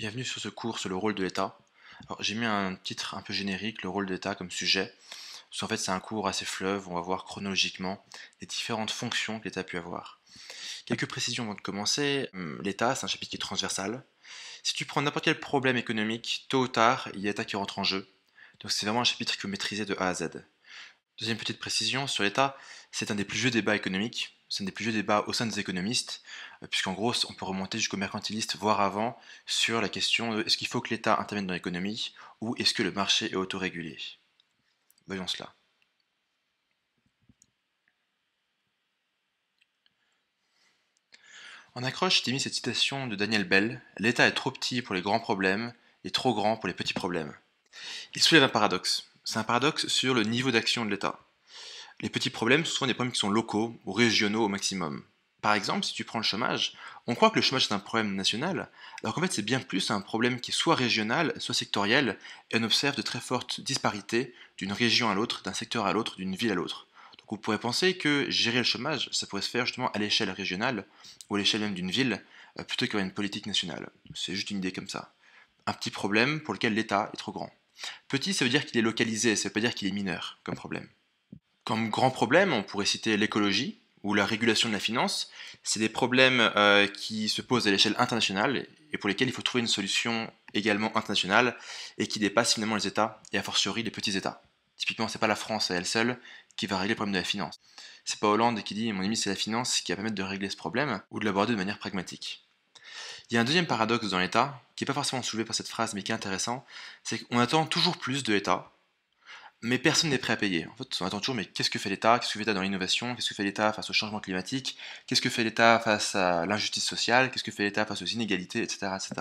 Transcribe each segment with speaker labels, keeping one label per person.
Speaker 1: Bienvenue sur ce cours sur le rôle de l'État. Alors, j'ai mis un titre un peu générique, le rôle de l'État comme sujet, parce qu'en fait c'est un cours assez fleuve, on va voir chronologiquement les différentes fonctions que l'État a pu avoir. Quelques précisions avant de commencer. L'État, c'est un chapitre qui est transversal. Si tu prends n'importe quel problème économique, tôt ou tard, il y a l'État qui rentre en jeu. Donc c'est vraiment un chapitre qu'il faut maîtriser de A à Z. Deuxième petite précision sur l'État, c'est un des plus vieux débats économiques, c'est un des plus vieux débats au sein des économistes, puisqu'en gros, on peut remonter jusqu'aux mercantilistes, voire avant, sur la question de est-ce qu'il faut que l'État intervienne dans l'économie, ou est-ce que le marché est autorégulé. Voyons cela. En accroche, je t'ai mis cette citation de Daniel Bell: l'État est trop petit pour les grands problèmes et trop grand pour les petits problèmes. Il soulève un paradoxe. C'est un paradoxe sur le niveau d'action de l'État. Les petits problèmes, ce sont des problèmes qui sont locaux ou régionaux au maximum. Par exemple, si tu prends le chômage, on croit que le chômage est un problème national, alors qu'en fait c'est bien plus un problème qui est soit régional, soit sectoriel, et on observe de très fortes disparités d'une région à l'autre, d'un secteur à l'autre, d'une ville à l'autre. Donc on pourrait penser que gérer le chômage, ça pourrait se faire justement à l'échelle régionale, ou à l'échelle même d'une ville, plutôt qu'avoir une politique nationale. C'est juste une idée comme ça. Un petit problème pour lequel l'État est trop grand. Petit, ça veut dire qu'il est localisé, ça veut pas dire qu'il est mineur comme problème. Comme grand problème, on pourrait citer l'écologie ou la régulation de la finance. C'est des problèmes qui se posent à l'échelle internationale et pour lesquels il faut trouver une solution également internationale et qui dépasse finalement les États et a fortiori les petits États. Typiquement, c'est pas la France à elle seule qui va régler le problème de la finance. C'est pas Hollande qui dit mon ami c'est la finance qui va permettre de régler ce problème ou de l'aborder de manière pragmatique. Il y a un deuxième paradoxe dans l'État qui n'est pas forcément soulevé par cette phrase mais qui est intéressant, c'est qu'on attend toujours plus de l'État mais personne n'est prêt à payer. En fait, on attend toujours, mais qu'est-ce que fait l'État? Qu'est-ce que fait l'État dans l'innovation? Qu'est-ce que fait l'État face au changement climatique? Qu'est-ce que fait l'État face à l'injustice sociale? Qu'est-ce que fait l'État face aux inégalités, etc., etc.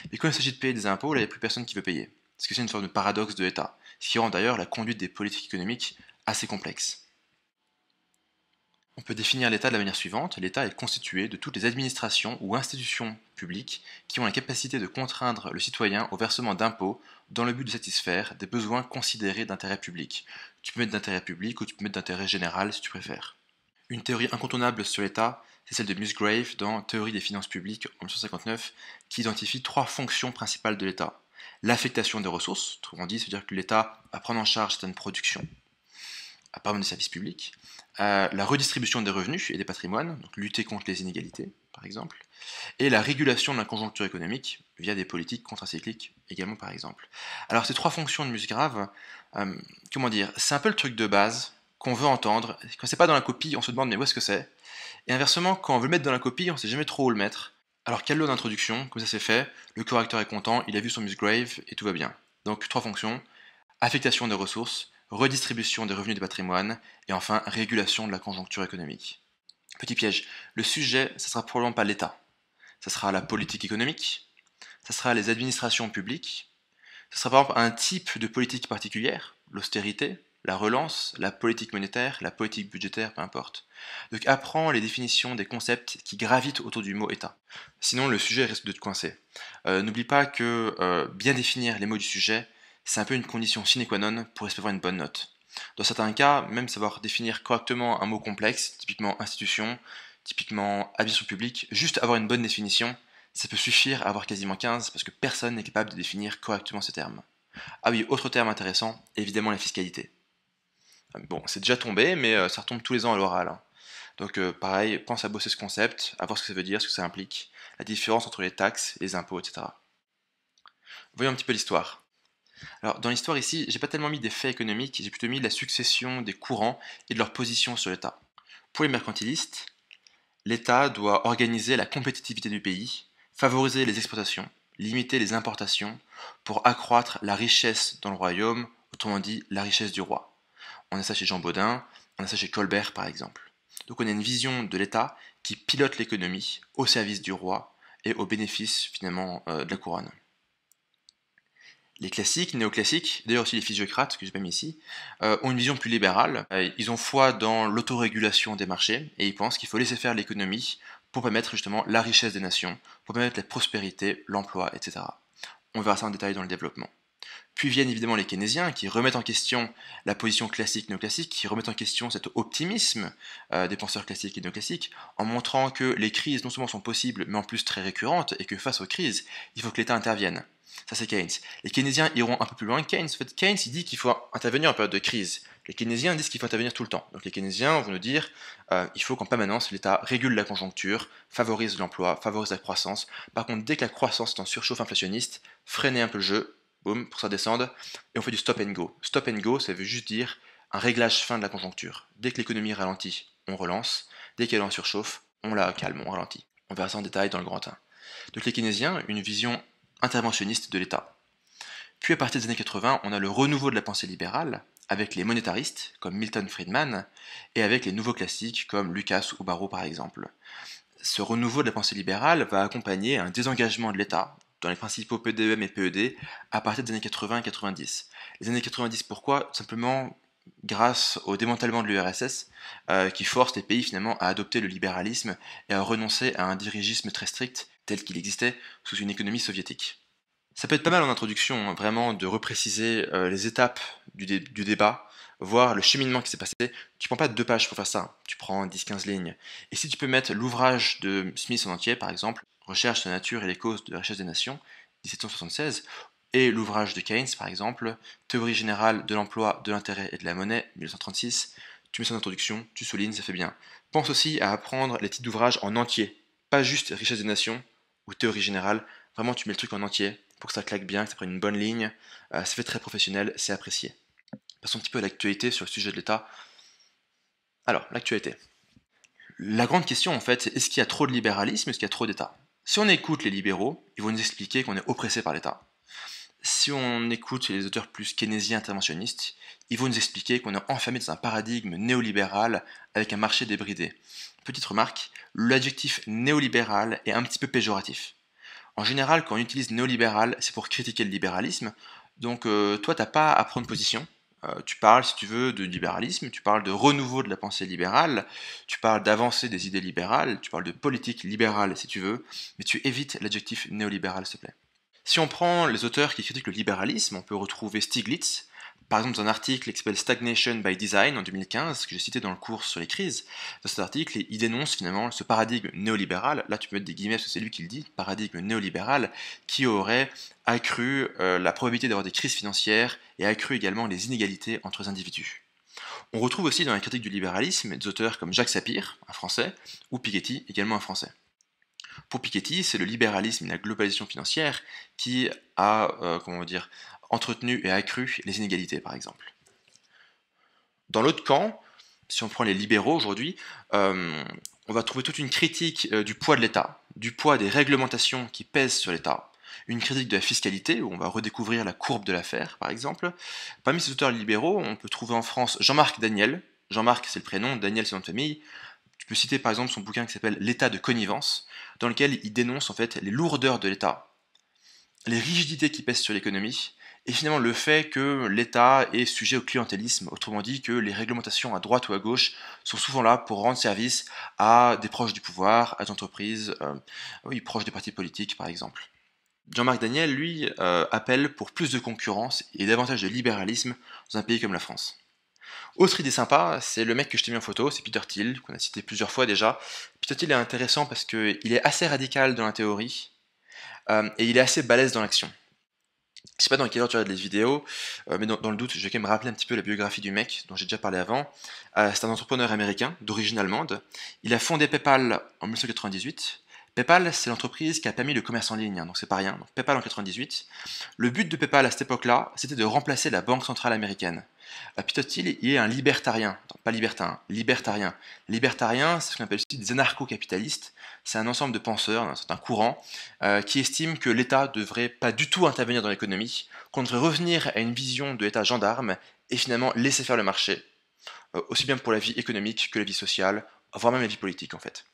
Speaker 1: Mais quand il s'agit de payer des impôts, là, il n'y a plus personne qui veut payer. Parce que c'est une forme de paradoxe de l'État, ce qui rend d'ailleurs la conduite des politiques économiques assez complexe. On peut définir l'État de la manière suivante: l'État est constitué de toutes les administrations ou institutions publiques qui ont la capacité de contraindre le citoyen au versement d'impôts dans le but de satisfaire des besoins considérés d'intérêt public. Tu peux mettre d'intérêt public ou tu peux mettre d'intérêt général si tu préfères. Une théorie incontournable sur l'État, c'est celle de Musgrave dans Théorie des finances publiques en 1959, qui identifie trois fonctions principales de l'État. L'affectation des ressources, autrement dit, c'est-à-dire que l'État va prendre en charge certaines productions, par exemple des services publics, la redistribution des revenus et des patrimoines, donc lutter contre les inégalités, par exemple, et la régulation de la conjoncture économique via des politiques contracycliques également, par exemple. Alors ces trois fonctions de Musgrave, comment dire, c'est un peu le truc de base qu'on veut entendre. Quand c'est pas dans la copie, on se demande mais où est-ce que c'est? Et inversement, quand on veut le mettre dans la copie, on sait jamais trop où le mettre. Alors quelle d'introduction, comme ça c'est fait, le correcteur est content, il a vu son Musgrave et tout va bien. Donc trois fonctions: affectation des ressources, redistribution des revenus et des patrimoines, et enfin régulation de la conjoncture économique. Petit piège, le sujet, ça sera probablement pas l'État, ça sera la politique économique, ça sera les administrations publiques, ça sera par exemple un type de politique particulière, l'austérité, la relance, la politique monétaire, la politique budgétaire, peu importe. Donc apprends les définitions des concepts qui gravitent autour du mot État. Sinon le sujet risque de te coincer. N'oublie pas que bien définir les mots du sujet, c'est un peu une condition sine qua non pour espérer une bonne note. Dans certains cas, même savoir définir correctement un mot complexe, typiquement institution, typiquement administration publique, juste avoir une bonne définition, ça peut suffire à avoir quasiment 15 parce que personne n'est capable de définir correctement ces termes. Ah oui, autre terme intéressant, évidemment la fiscalité. Bon, c'est déjà tombé, mais ça retombe tous les ans à l'oral, hein. Donc pareil, pense à bosser ce concept, à voir ce que ça veut dire, ce que ça implique, la différence entre les taxes, les impôts, etc. Voyons un petit peu l'histoire. Alors dans l'histoire ici, j'ai pas tellement mis des faits économiques, j'ai plutôt mis la succession des courants et de leur position sur l'État. Pour les mercantilistes, l'État doit organiser la compétitivité du pays, favoriser les exportations, limiter les importations, pour accroître la richesse dans le royaume, autrement dit la richesse du roi. On a ça chez Jean Bodin, on a ça chez Colbert par exemple. Donc on a une vision de l'État qui pilote l'économie au service du roi et au bénéfice finalement de la couronne. Les classiques, néoclassiques, d'ailleurs aussi les physiocrates, que j'ai pas mis ici, ont une vision plus libérale. Ils ont foi dans l'autorégulation des marchés et ils pensent qu'il faut laisser faire l'économie pour permettre justement la richesse des nations, pour permettre la prospérité, l'emploi, etc. On verra ça en détail dans le développement. Puis viennent évidemment les keynésiens qui remettent en question la position classique néoclassique, qui remettent en question cet optimisme des penseurs classiques et néoclassiques, en montrant que les crises non seulement sont possibles, mais en plus très récurrentes, et que face aux crises, il faut que l'État intervienne. Ça c'est Keynes. Les keynésiens iront un peu plus loin que Keynes. En fait, Keynes il dit qu'il faut intervenir en période de crise. Les keynésiens disent qu'il faut intervenir tout le temps. Donc les keynésiens vont nous dire il faut qu'en permanence l'État régule la conjoncture, favorise l'emploi, favorise la croissance. Par contre, dès que la croissance est en surchauffe inflationniste, freinez un peu le jeu, boum, pour que ça descende, et on fait du stop and go. Stop and go, ça veut juste dire un réglage fin de la conjoncture. Dès que l'économie ralentit, on relance. Dès qu'elle est en surchauffe, on la calme, on ralentit. On verra ça en détail dans le grand 1. Donc les keynésiens, une vision interventionniste de l'État. Puis à partir des années 80, on a le renouveau de la pensée libérale, avec les monétaristes, comme Milton Friedman, et avec les nouveaux classiques, comme Lucas ou Barrow par exemple. Ce renouveau de la pensée libérale va accompagner un désengagement de l'État, dans les principaux PDEM et PED, à partir des années 80 et 90. Les années 90, pourquoi? Simplement grâce au démantèlement de l'URSS, qui force les pays finalement à adopter le libéralisme et à renoncer à un dirigisme très strict tel qu'il existait sous une économie soviétique. Ça peut être pas mal en introduction, hein, vraiment, de repréciser les étapes du débat, voir le cheminement qui s'est passé. Tu prends pas 2 pages pour faire ça, hein. Tu prends 10-15 lignes. Et si tu peux mettre l'ouvrage de Smith en entier, par exemple, Recherche sur la nature et les causes de la richesse des nations, 1776, et l'ouvrage de Keynes, par exemple, Théorie générale de l'emploi, de l'intérêt et de la monnaie, 1936, tu mets ça en introduction, tu soulignes, ça fait bien. Pense aussi à apprendre les titres d'ouvrages en entier, pas juste Richesse des nations ou Théorie générale, vraiment tu mets le truc en entier pour que ça claque bien, que ça prenne une bonne ligne, ça fait très professionnel, c'est apprécié. Passons un petit peu à l'actualité sur le sujet de l'État. Alors, l'actualité. La grande question en fait, c'est est-ce qu'il y a trop de libéralisme, est-ce qu'il y a trop d'État? Si on écoute les libéraux, ils vont nous expliquer qu'on est oppressé par l'État. Si on écoute les auteurs plus keynésiens interventionnistes, ils vont nous expliquer qu'on est enfermé dans un paradigme néolibéral avec un marché débridé. Petite remarque, l'adjectif néolibéral est un petit peu péjoratif. En général, quand on utilise néolibéral, c'est pour critiquer le libéralisme. Donc toi, t'as pas à prendre position. Tu parles, si tu veux, de libéralisme, tu parles de renouveau de la pensée libérale, tu parles d'avancée des idées libérales, tu parles de politique libérale, si tu veux, mais tu évites l'adjectif néolibéral, s'il te plaît. Si on prend les auteurs qui critiquent le libéralisme, on peut retrouver Stiglitz, par exemple dans un article qui s'appelle Stagnation by Design en 2015, que j'ai cité dans le cours sur les crises. Dans cet article, il dénonce finalement ce paradigme néolibéral, là tu peux mettre des guillemets parce que c'est lui qui le dit, paradigme néolibéral, qui aurait accru la probabilité d'avoir des crises financières et accru également les inégalités entre les individus. On retrouve aussi dans la critique du libéralisme des auteurs comme Jacques Sapir, un français, ou Piketty, également un français. Pour Piketty, c'est le libéralisme et la globalisation financière qui a, entretenu et accru les inégalités, par exemple. Dans l'autre camp, si on prend les libéraux aujourd'hui, on va trouver toute une critique du poids de l'État, du poids des réglementations qui pèsent sur l'État, une critique de la fiscalité, où on va redécouvrir la courbe de l'affaire, par exemple. Parmi ces auteurs libéraux, on peut trouver en France Jean-Marc Daniel. Jean-Marc, c'est le prénom, Daniel, c'est le nom de famille. Tu peux citer par exemple son bouquin qui s'appelle L'État de connivence, dans lequel il dénonce en fait les lourdeurs de l'État, les rigidités qui pèsent sur l'économie, et finalement le fait que l'État est sujet au clientélisme, autrement dit que les réglementations à droite ou à gauche sont souvent là pour rendre service à des proches du pouvoir, à des entreprises, proches des partis politiques par exemple. Jean-Marc Daniel, lui, appelle pour plus de concurrence et davantage de libéralisme dans un pays comme la France. Autre idée sympa, c'est le mec que je t'ai mis en photo, c'est Peter Thiel, qu'on a cité plusieurs fois déjà. Peter Thiel est intéressant parce qu'il est assez radical dans la théorie, et il est assez balèze dans l'action. Je sais pas dans quelle heure tu regardes les vidéos, mais dans le doute, je vais quand même rappeler un petit peu la biographie du mec dont j'ai déjà parlé avant. C'est un entrepreneur américain d'origine allemande. Il a fondé PayPal en 1998. PayPal, c'est l'entreprise qui a permis le commerce en ligne, hein, donc c'est pas rien. Donc PayPal en 98. Le but de PayPal à cette époque-là, c'était de remplacer la Banque centrale américaine. Peter Thiel, il est un libertarien, pas libertin, libertarien. Libertarien, c'est ce qu'on appelle aussi des anarcho-capitalistes. C'est un ensemble de penseurs, c'est un courant, qui estime que l'État ne devrait pas du tout intervenir dans l'économie, qu'on devrait revenir à une vision de l'État gendarme et finalement laisser faire le marché, aussi bien pour la vie économique que la vie sociale, voire même la vie politique en fait.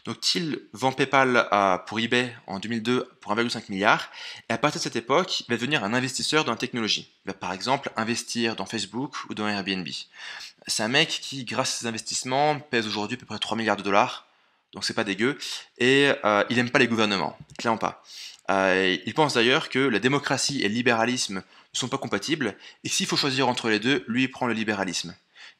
Speaker 1: Donc Thiel vend PayPal pour eBay en 2002 pour 1,5 milliard, et à partir de cette époque, il va devenir un investisseur dans la technologie. Il va par exemple investir dans Facebook ou dans Airbnb. C'est un mec qui, grâce à ses investissements, pèse aujourd'hui à peu près 3 milliards de dollars, donc c'est pas dégueu, et il aime pas les gouvernements, clairement pas. Il pense d'ailleurs que la démocratie et le libéralisme ne sont pas compatibles, et s'il faut choisir entre les deux, lui il prend le libéralisme.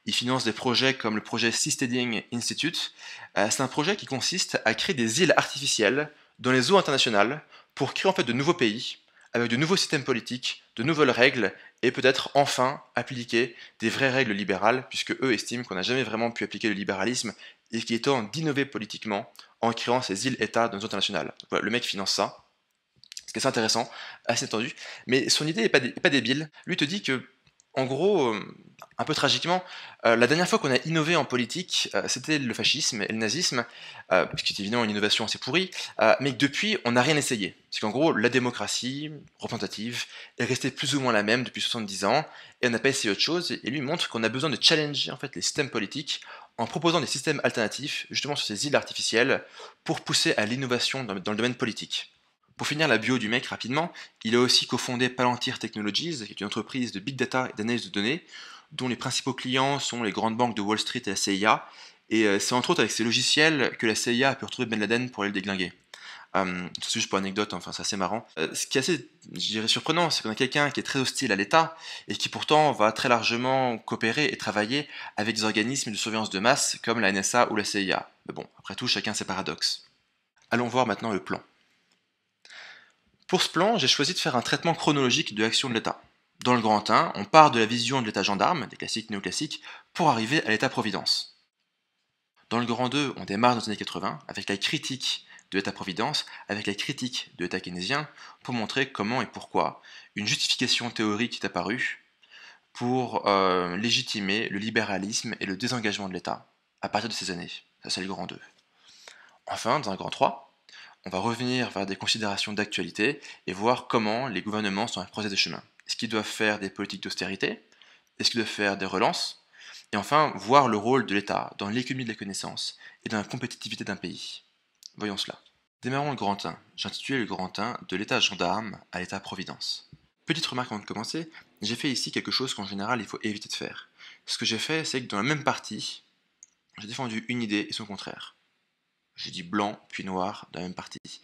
Speaker 1: Il finance des projets comme le projet Seasteading Institute. C'est un projet qui consiste à créer des îles artificielles dans les eaux internationales pour créer en fait de nouveaux pays, avec de nouveaux systèmes politiques, de nouvelles règles, et peut-être enfin appliquer des vraies règles libérales, puisque eux estiment qu'on n'a jamais vraiment pu appliquer le libéralisme, et qu'il est temps d'innover politiquement en créant ces îles-États dans les eaux internationales. Donc voilà, le mec finance ça, ce qui est assez intéressant, assez tendu, mais son idée n'est pas débile. Lui te dit que, en gros, un peu tragiquement, la dernière fois qu'on a innové en politique, c'était le fascisme et le nazisme, ce qui est évidemment une innovation assez pourrie, mais que depuis, on n'a rien essayé. C'est qu'en gros, la démocratie représentative est restée plus ou moins la même depuis 70 ans, et on n'a pas essayé autre chose, et lui montre qu'on a besoin de challenger en fait, les systèmes politiques en proposant des systèmes alternatifs, justement sur ces îles artificielles, pour pousser à l'innovation dans le domaine politique. Pour finir la bio du mec rapidement, il a aussi cofondé Palantir Technologies, qui est une entreprise de big data et d'analyse de données, dont les principaux clients sont les grandes banques de Wall Street et la CIA. Et c'est entre autres avec ces logiciels que la CIA a pu retrouver Ben Laden pour aller le déglinguer. C'est juste pour anecdote, enfin c'est assez marrant. Ce qui est assez, je dirais, surprenant, c'est qu'on a quelqu'un qui est très hostile à l'État et qui pourtant va très largement coopérer et travailler avec des organismes de surveillance de masse comme la NSA ou la CIA. Mais bon, après tout, chacun ses paradoxes. Allons voir maintenant le plan. Pour ce plan, j'ai choisi de faire un traitement chronologique de l'action de l'État. Dans le grand 1, on part de la vision de l'État gendarme, des classiques néoclassiques, pour arriver à l'État-providence. Dans le grand 2, on démarre dans les années 80 avec la critique de l'État-providence, avec la critique de l'État keynésien, pour montrer comment et pourquoi une justification théorique est apparue pour légitimer le libéralisme et le désengagement de l'État à partir de ces années. Ça, c'est le grand 2. Enfin, dans le grand 3, on va revenir vers des considérations d'actualité et voir comment les gouvernements sont à croisée des chemins. Est-ce qu'ils doivent faire des politiques d'austérité? Est-ce qu'ils doivent faire des relances? Et enfin, voir le rôle de l'État dans l'économie de la connaissance et dans la compétitivité d'un pays. Voyons cela. Démarrons le grand 1. J'ai intitulé le grand 1 de l'État gendarme à l'État-providence. Petite remarque avant de commencer, j'ai fait ici quelque chose qu'en général il faut éviter de faire. Ce que j'ai fait, c'est que dans la même partie, j'ai défendu une idée et son contraire. J'ai dit blanc puis noir dans la même partie.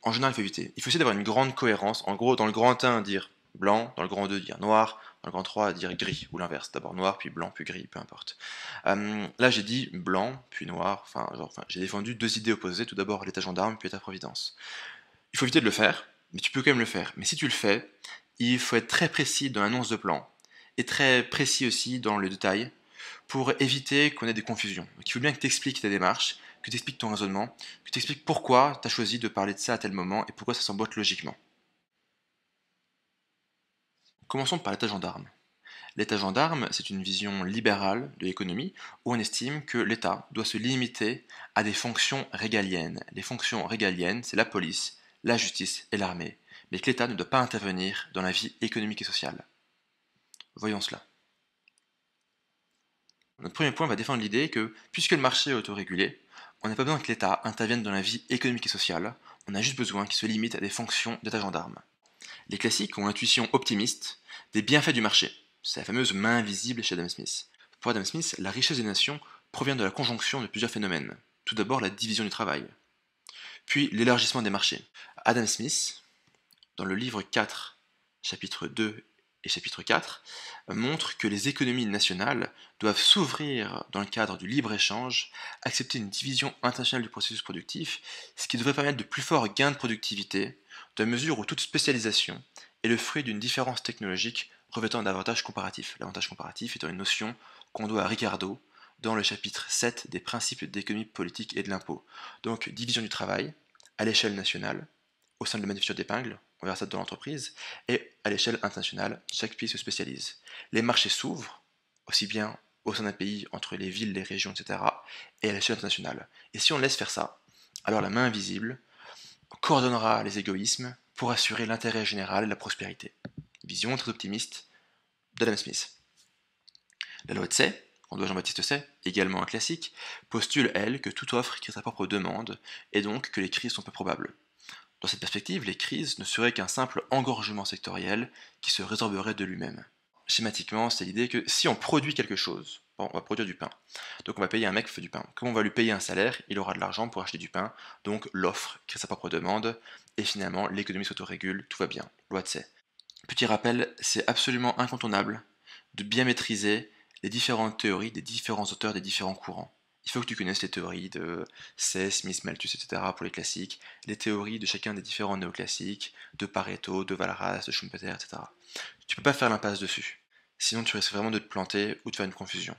Speaker 1: En général, il faut éviter. Il faut essayer d'avoir une grande cohérence. En gros, dans le grand 1, dire blanc, dans le grand 2, dire noir, dans le grand 3, dire gris, ou l'inverse. D'abord noir, puis blanc, puis gris, peu importe. Là, j'ai dit blanc, puis noir, j'ai défendu deux idées opposées. Tout d'abord, l'État gendarme, puis l'État-providence. Il faut éviter de le faire, mais tu peux quand même le faire. Mais si tu le fais, il faut être très précis dans l'annonce de plan, et très précis aussi dans le détail, pour éviter qu'on ait des confusions. Donc il faut bien que tu expliques ta démarche, que tu expliques ton raisonnement, que tu expliques pourquoi tu as choisi de parler de ça à tel moment et pourquoi ça s'emboîte logiquement. Commençons par l'État gendarme. L'État gendarme, c'est une vision libérale de l'économie où on estime que l'État doit se limiter à des fonctions régaliennes. Les fonctions régaliennes, c'est la police, la justice et l'armée, mais que l'État ne doit pas intervenir dans la vie économique et sociale. Voyons cela. Notre premier point va défendre l'idée que, puisque le marché est autorégulé, on n'a pas besoin que l'État intervienne dans la vie économique et sociale, on a juste besoin qu'il se limite à des fonctions d'État gendarme. Les classiques ont l'intuition optimiste des bienfaits du marché. C'est la fameuse main invisible chez Adam Smith. Pour Adam Smith, la richesse des nations provient de la conjonction de plusieurs phénomènes. Tout d'abord la division du travail, puis l'élargissement des marchés. Adam Smith, dans le livre 4, chapitre 2 et chapitre 4, montre que les économies nationales doivent s'ouvrir dans le cadre du libre-échange, accepter une division internationale du processus productif, ce qui devrait permettre de plus forts gains de productivité, dans la mesure où toute spécialisation est le fruit d'une différence technologique revêtant un avantage comparatif. L'avantage comparatif étant une notion qu'on doit à Ricardo dans le chapitre 7 des principes d'économie politique et de l'impôt. Donc division du travail à l'échelle nationale, au sein de la manufacture d'épingles, on verra ça dans l'entreprise, et à l'échelle internationale, chaque pays se spécialise. Les marchés s'ouvrent, aussi bien au sein d'un pays, entre les villes, les régions, etc., et à l'échelle internationale. Et si on laisse faire ça, alors la main invisible coordonnera les égoïsmes pour assurer l'intérêt général et la prospérité. Vision très optimiste d'Adam Smith. La loi de Say, qu'on doit à Jean-Baptiste Say, également un classique, postule, elle, que toute offre crée sa propre demande, et donc que les crises sont peu probables. Dans cette perspective, les crises ne seraient qu'un simple engorgement sectoriel qui se résorberait de lui-même. Schématiquement, c'est l'idée que si on produit quelque chose, bon, on va produire du pain, donc on va payer un mec qui fait du pain. Comme on va lui payer un salaire, il aura de l'argent pour acheter du pain, donc l'offre crée sa propre demande, et finalement l'économie s'autorégule, tout va bien, loi de Say. Petit rappel, c'est absolument incontournable de bien maîtriser les différentes théories des différents auteurs des différents courants. Il faut que tu connaisses les théories de Say, Smith, Malthus, etc. pour les classiques, les théories de chacun des différents néoclassiques, de Pareto, de Walras, de Schumpeter, etc. Tu peux pas faire l'impasse dessus. Sinon tu risques vraiment de te planter ou de faire une confusion.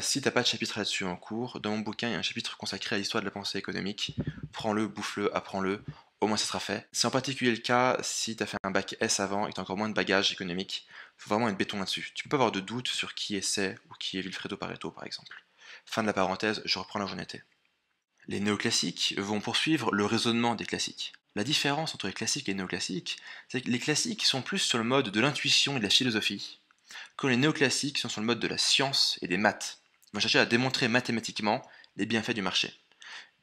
Speaker 1: Si t'as pas de chapitre là-dessus en cours, dans mon bouquin il y a un chapitre consacré à l'histoire de la pensée économique. Prends-le, bouffe-le, apprends-le, au moins ça sera fait. C'est en particulier le cas si t'as fait un bac S avant et que t'as encore moins de bagages économiques. Faut vraiment être béton là-dessus. Tu peux pas avoir de doute sur qui est Say ou qui est Vilfredo Pareto par exemple. Fin de la parenthèse, je reprends là où j'en étais. Les néoclassiques vont poursuivre le raisonnement des classiques. La différence entre les classiques et les néoclassiques, c'est que les classiques sont plus sur le mode de l'intuition et de la philosophie, quand les néoclassiques sont sur le mode de la science et des maths. Ils vont chercher à démontrer mathématiquement les bienfaits du marché.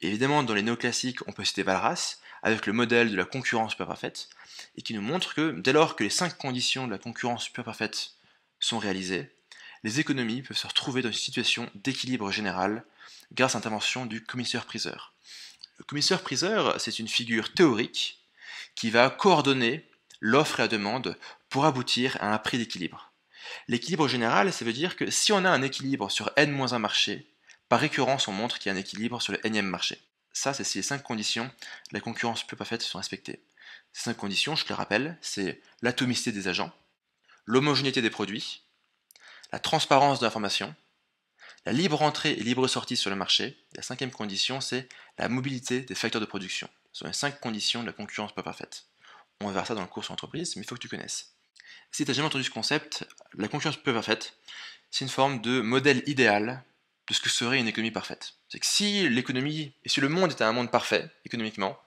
Speaker 1: Et évidemment, dans les néoclassiques, on peut citer Walras, avec le modèle de la concurrence super parfaite, et qui nous montre que dès lors que les 5 conditions de la concurrence super parfaite sont réalisées, les économies peuvent se retrouver dans une situation d'équilibre général grâce à l'intervention du commissaire-priseur. Le commissaire-priseur, c'est une figure théorique qui va coordonner l'offre et la demande pour aboutir à un prix d'équilibre. L'équilibre général, ça veut dire que si on a un équilibre sur n-1 marché, par récurrence on montre qu'il y a un équilibre sur le nème marché. Ça, c'est si les 5 conditions de la concurrence plus parfaite sont respectées. Ces 5 conditions, je te les rappelle, c'est l'atomicité des agents, l'homogénéité des produits, la transparence de l'information, la libre entrée et libre sortie sur le marché. Et la 5e condition, c'est la mobilité des facteurs de production. Ce sont les 5 conditions de la concurrence pas parfaite. On va voir ça dans le cours sur l'entreprise, mais il faut que tu connaisses. Si tu n'as jamais entendu ce concept, la concurrence peu parfaite, c'est une forme de modèle idéal de ce que serait une économie parfaite. C'est que si l'économie, et si le monde était un monde parfait, économiquement,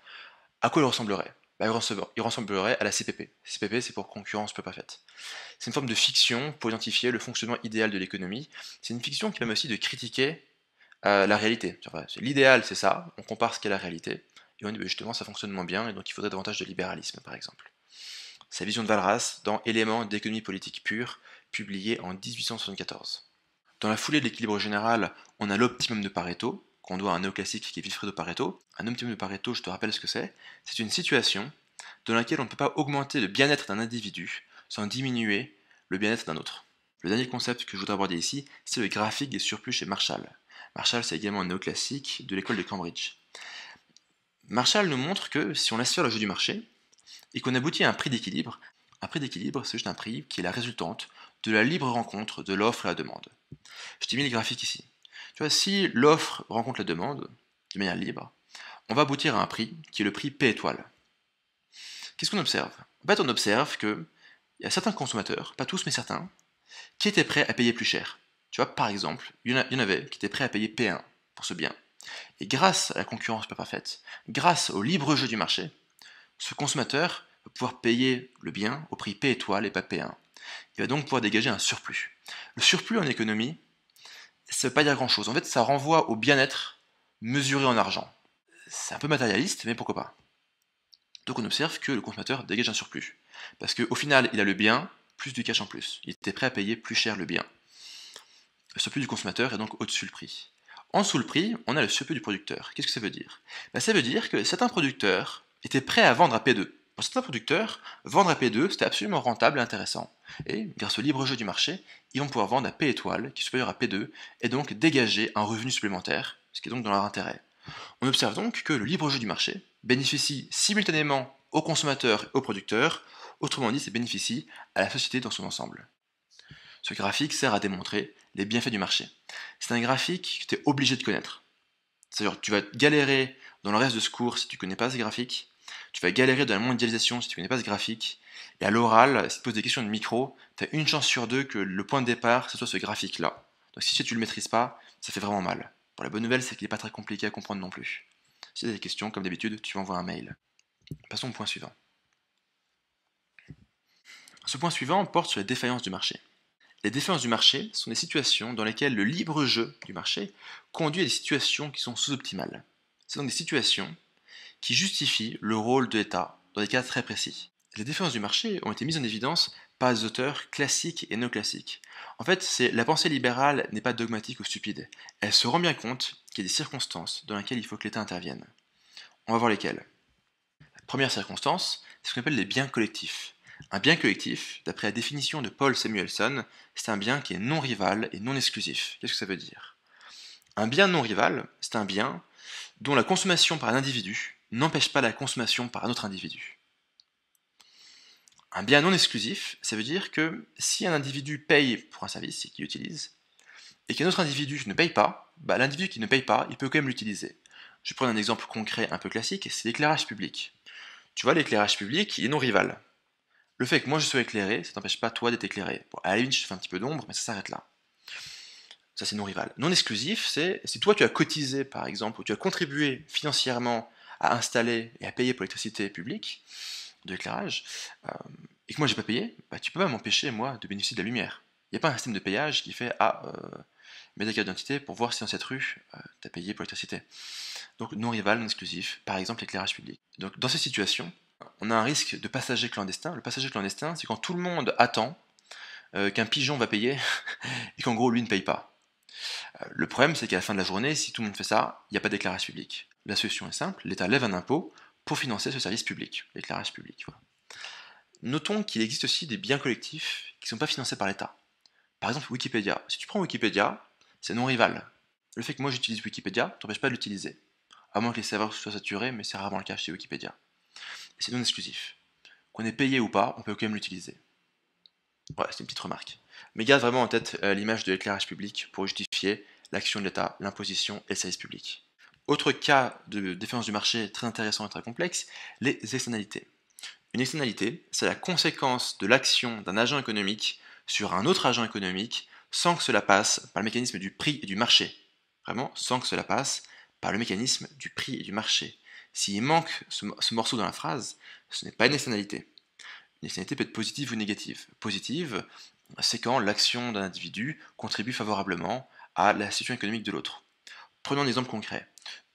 Speaker 1: à quoi il ressemblerait? Il ressemblerait à la CPP. CPP, c'est pour concurrence peu parfaite. C'est une forme de fiction pour identifier le fonctionnement idéal de l'économie. C'est une fiction qui permet aussi de critiquer la réalité. L'idéal, c'est ça, on compare ce qu'est la réalité, et on dit justement ça fonctionne moins bien, et donc il faudrait davantage de libéralisme, par exemple. Sa vision de Walras dans Éléments d'économie politique pure, publié en 1874. Dans la foulée de l'équilibre général, on a l'optimum de Pareto, qu'on doit à un néoclassique qui est Vilfredo Pareto. Un optimum de Pareto, je te rappelle ce que c'est. C'est une situation dans laquelle on ne peut pas augmenter le bien-être d'un individu sans diminuer le bien-être d'un autre. Le dernier concept que je voudrais aborder ici, c'est le graphique des surplus chez Marshall. Marshall, c'est également un néoclassique de l'école de Cambridge. Marshall nous montre que si on laisse faire le jeu du marché, et qu'on aboutit à un prix d'équilibre, c'est juste un prix qui est la résultante de la libre rencontre de l'offre et la demande. Je t'ai mis les graphiques ici. Tu vois, si l'offre rencontre la demande de manière libre, on va aboutir à un prix qui est le prix P étoile. Qu'est-ce qu'on observe? En fait, on observe qu'il y a certains consommateurs, pas tous mais certains, qui étaient prêts à payer plus cher. Tu vois, par exemple, il y en avait qui étaient prêts à payer P1 pour ce bien. Et grâce à la concurrence pas parfaite, grâce au libre jeu du marché, ce consommateur va pouvoir payer le bien au prix P étoile et pas P1. Il va donc pouvoir dégager un surplus. Le surplus en économie, ça ne veut pas dire grand-chose. En fait, ça renvoie au bien-être mesuré en argent. C'est un peu matérialiste, mais pourquoi pas. Donc on observe que le consommateur dégage un surplus. Parce qu'au final, il a le bien, plus du cash en plus. Il était prêt à payer plus cher le bien. Le surplus du consommateur est donc au-dessus le prix. En dessous le prix, on a le surplus du producteur. Qu'est-ce que ça veut dire? Ça veut dire que certains producteurs étaient prêts à vendre à P2. Pour certains producteurs, vendre à P2, c'était absolument rentable et intéressant. Et grâce au libre jeu du marché, ils vont pouvoir vendre à P étoile, qui est supérieur à P2, et donc dégager un revenu supplémentaire, ce qui est donc dans leur intérêt. On observe donc que le libre jeu du marché bénéficie simultanément aux consommateurs et aux producteurs, autrement dit, ça bénéficie à la société dans son ensemble. Ce graphique sert à démontrer les bienfaits du marché. C'est un graphique que tu es obligé de connaître. C'est-à-dire tu vas galérer dans le reste de ce cours si tu ne connais pas ce graphique, tu vas galérer dans la mondialisation si tu ne connais pas ce graphique, et à l'oral, si tu poses des questions de micro, tu as une chance sur deux que le point de départ, ce soit ce graphique-là. Donc si tu ne le maîtrises pas, ça fait vraiment mal. Bon, la bonne nouvelle, c'est qu'il n'est pas très compliqué à comprendre non plus. Si tu as des questions, comme d'habitude, tu m'envoies un mail. Passons au point suivant. Ce point suivant porte sur les défaillances du marché. Les défaillances du marché sont des situations dans lesquelles le libre jeu du marché conduit à des situations qui sont sous-optimales. C'est donc des situations qui justifient le rôle de l'État dans des cas très précis. Les défaillances du marché ont été mises en évidence par des auteurs classiques et néoclassiques. En fait, la pensée libérale n'est pas dogmatique ou stupide. Elle se rend bien compte qu'il y a des circonstances dans lesquelles il faut que l'État intervienne. On va voir lesquelles. Première circonstance, c'est ce qu'on appelle les biens collectifs. Un bien collectif, d'après la définition de Paul Samuelson, c'est un bien qui est non rival et non exclusif. Qu'est-ce que ça veut dire? Un bien non rival, c'est un bien dont la consommation par un individu n'empêche pas la consommation par un autre individu. Un bien non exclusif, ça veut dire que si un individu paye pour un service et qu'il l'utilise, et qu'un autre individu ne paye pas, l'individu qui ne paye pas, il peut quand même l'utiliser. Je vais prendre un exemple concret un peu classique, c'est l'éclairage public. Tu vois, l'éclairage public, il est non rival. Le fait que moi je sois éclairé, ça t'empêche pas toi d'être éclairé. Bon, à la limite, je te fais un petit peu d'ombre, mais ça s'arrête là. Ça, c'est non rival. Non exclusif, c'est si toi tu as cotisé, par exemple, ou tu as contribué financièrement à installer et à payer pour l'électricité publique, de l'éclairage, et que moi j'ai pas payé, tu peux pas m'empêcher, moi, de bénéficier de la lumière. Il n'y a pas un système de payage qui fait mets ta carte d'identité pour voir si dans cette rue, tu as payé pour l'électricité. Donc non rival, non exclusif, par exemple l'éclairage public. Donc dans ces situations, on a un risque de passager clandestin. Le passager clandestin, c'est quand tout le monde attend qu'un pigeon va payer et qu'en gros lui ne paye pas. Le problème, c'est qu'à la fin de la journée, si tout le monde fait ça, il n'y a pas d'éclairage public. La solution est simple, l'État lève un impôt pour financer ce service public, l'éclairage public. Voilà. Notons qu'il existe aussi des biens collectifs qui ne sont pas financés par l'État. Par exemple, Wikipédia. Si tu prends Wikipédia, c'est non rival. Le fait que moi j'utilise Wikipédia ne t'empêche pas de l'utiliser. À moins que les serveurs soient saturés, mais c'est rarement le cas chez Wikipédia. Et c'est non exclusif. Qu'on ait payé ou pas, on peut quand même l'utiliser. Voilà, c'est une petite remarque. Mais garde vraiment en tête l'image de l'éclairage public pour justifier l'action de l'État, l'imposition et le service public. Autre cas de défense du marché très intéressant et très complexe, les externalités. Une externalité, c'est la conséquence de l'action d'un agent économique sur un autre agent économique sans que cela passe par le mécanisme du prix et du marché. Vraiment, sans que cela passe par le mécanisme du prix et du marché. S'il manque ce morceau dans la phrase, ce n'est pas une externalité. Une externalité peut être positive ou négative. Positive, c'est quand l'action d'un individu contribue favorablement à la situation économique de l'autre. Prenons un exemple concret.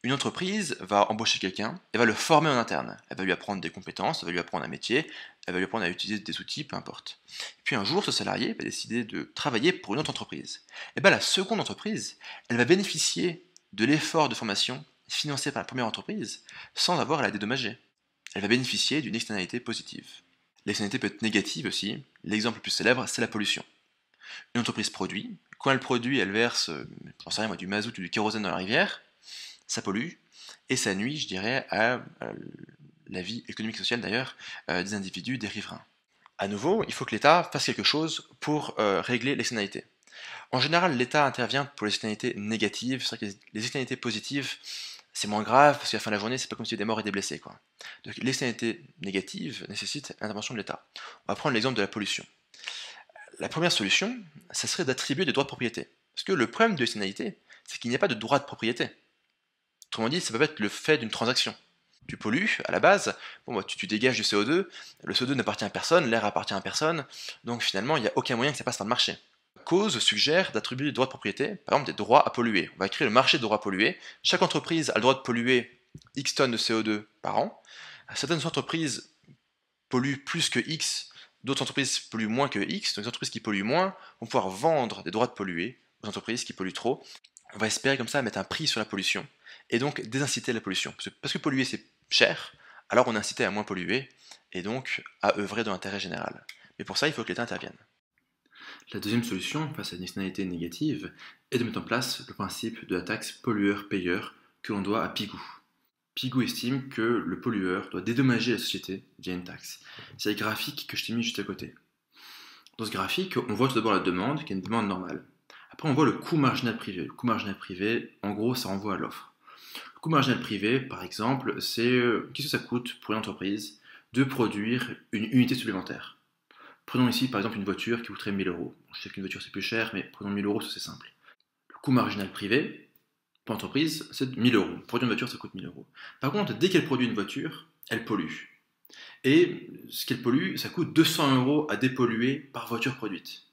Speaker 1: Une entreprise va embaucher quelqu'un et va le former en interne. Elle va lui apprendre des compétences, elle va lui apprendre un métier, elle va lui apprendre à utiliser des outils, peu importe. Et puis un jour, ce salarié va décider de travailler pour une autre entreprise. Et bien la seconde entreprise, elle va bénéficier de l'effort de formation financé par la première entreprise sans avoir à la dédommager. Elle va bénéficier d'une externalité positive. L'externalité peut être négative aussi. L'exemple le plus célèbre, c'est la pollution. Une entreprise produit. Quand elle produit, elle verse, j'en sais rien moi, du mazout ou du kérosène dans la rivière. Ça pollue. Et ça nuit, je dirais, à la vie économique et sociale d'ailleurs des individus, des riverains. À nouveau, il faut que l'État fasse quelque chose pour régler l'externalité. En général, l'État intervient pour les externalités négatives. C'est vrai que les externalités positives, c'est moins grave, parce qu'à la fin de la journée, c'est pas comme s'il y avait des morts et des blessés, quoi. Donc l'externalité négative nécessite l'intervention de l'État. On va prendre l'exemple de la pollution. La première solution, ça serait d'attribuer des droits de propriété. Parce que le problème de l'externalité, c'est qu'il n'y a pas de droit de propriété. Autrement dit, ça peut être le fait d'une transaction. Tu pollues, à la base, tu dégages du CO2, le CO2 n'appartient à personne, l'air appartient à personne, donc finalement, il n'y a aucun moyen que ça passe par le marché. Cause suggère d'attribuer des droits de propriété, par exemple des droits à polluer. On va créer le marché de droits à polluer. Chaque entreprise a le droit de polluer X tonnes de CO2 par an. Certaines entreprises polluent plus que X, d'autres entreprises polluent moins que X. Donc les entreprises qui polluent moins vont pouvoir vendre des droits de polluer aux entreprises qui polluent trop. On va espérer comme ça mettre un prix sur la pollution et donc désinciter la pollution. Parce que polluer c'est cher, alors on est incité à moins polluer et donc à œuvrer dans l'intérêt général. Mais pour ça, il faut que l'État intervienne. La deuxième solution, face à une externalité négative, est de mettre en place le principe de la taxe pollueur-payeur que l'on doit à Pigou. Pigou estime que le pollueur doit dédommager la société via une taxe. C'est le graphique que je t'ai mis juste à côté. Dans ce graphique, on voit tout d'abord la demande, qui est une demande normale. Après, on voit le coût marginal privé. Le coût marginal privé, en gros, ça renvoie à l'offre. Le coût marginal privé, par exemple, c'est qu'est-ce que ça coûte pour une entreprise de produire une unité supplémentaire. Prenons ici par exemple une voiture qui coûterait 1000 euros. Je sais qu'une voiture c'est plus cher, mais prenons 1000 euros, c'est simple. Le coût marginal privé pour l'entreprise, c'est 1000 euros. Produire une voiture, ça coûte 1000 euros. Par contre, dès qu'elle produit une voiture, elle pollue. Et ce qu'elle pollue, ça coûte 200 euros à dépolluer par voiture produite.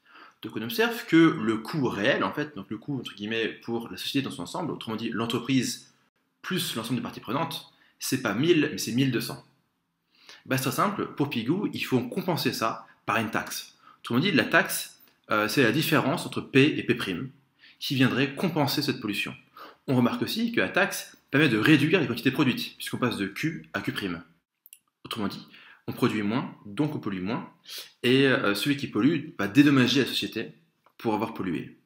Speaker 1: Donc on observe que le coût réel, en fait, donc le coût entre guillemets pour la société dans son ensemble, autrement dit l'entreprise plus l'ensemble des parties prenantes, c'est pas 1000, mais c'est 1200. C'est très simple, pour Pigou, il faut compenser ça par une taxe. Autrement dit, la taxe, c'est la différence entre P et P', qui viendrait compenser cette pollution. On remarque aussi que la taxe permet de réduire les quantités produites, puisqu'on passe de Q à Q'. Autrement dit, on produit moins, donc on pollue moins, et celui qui pollue va dédommager la société pour avoir pollué.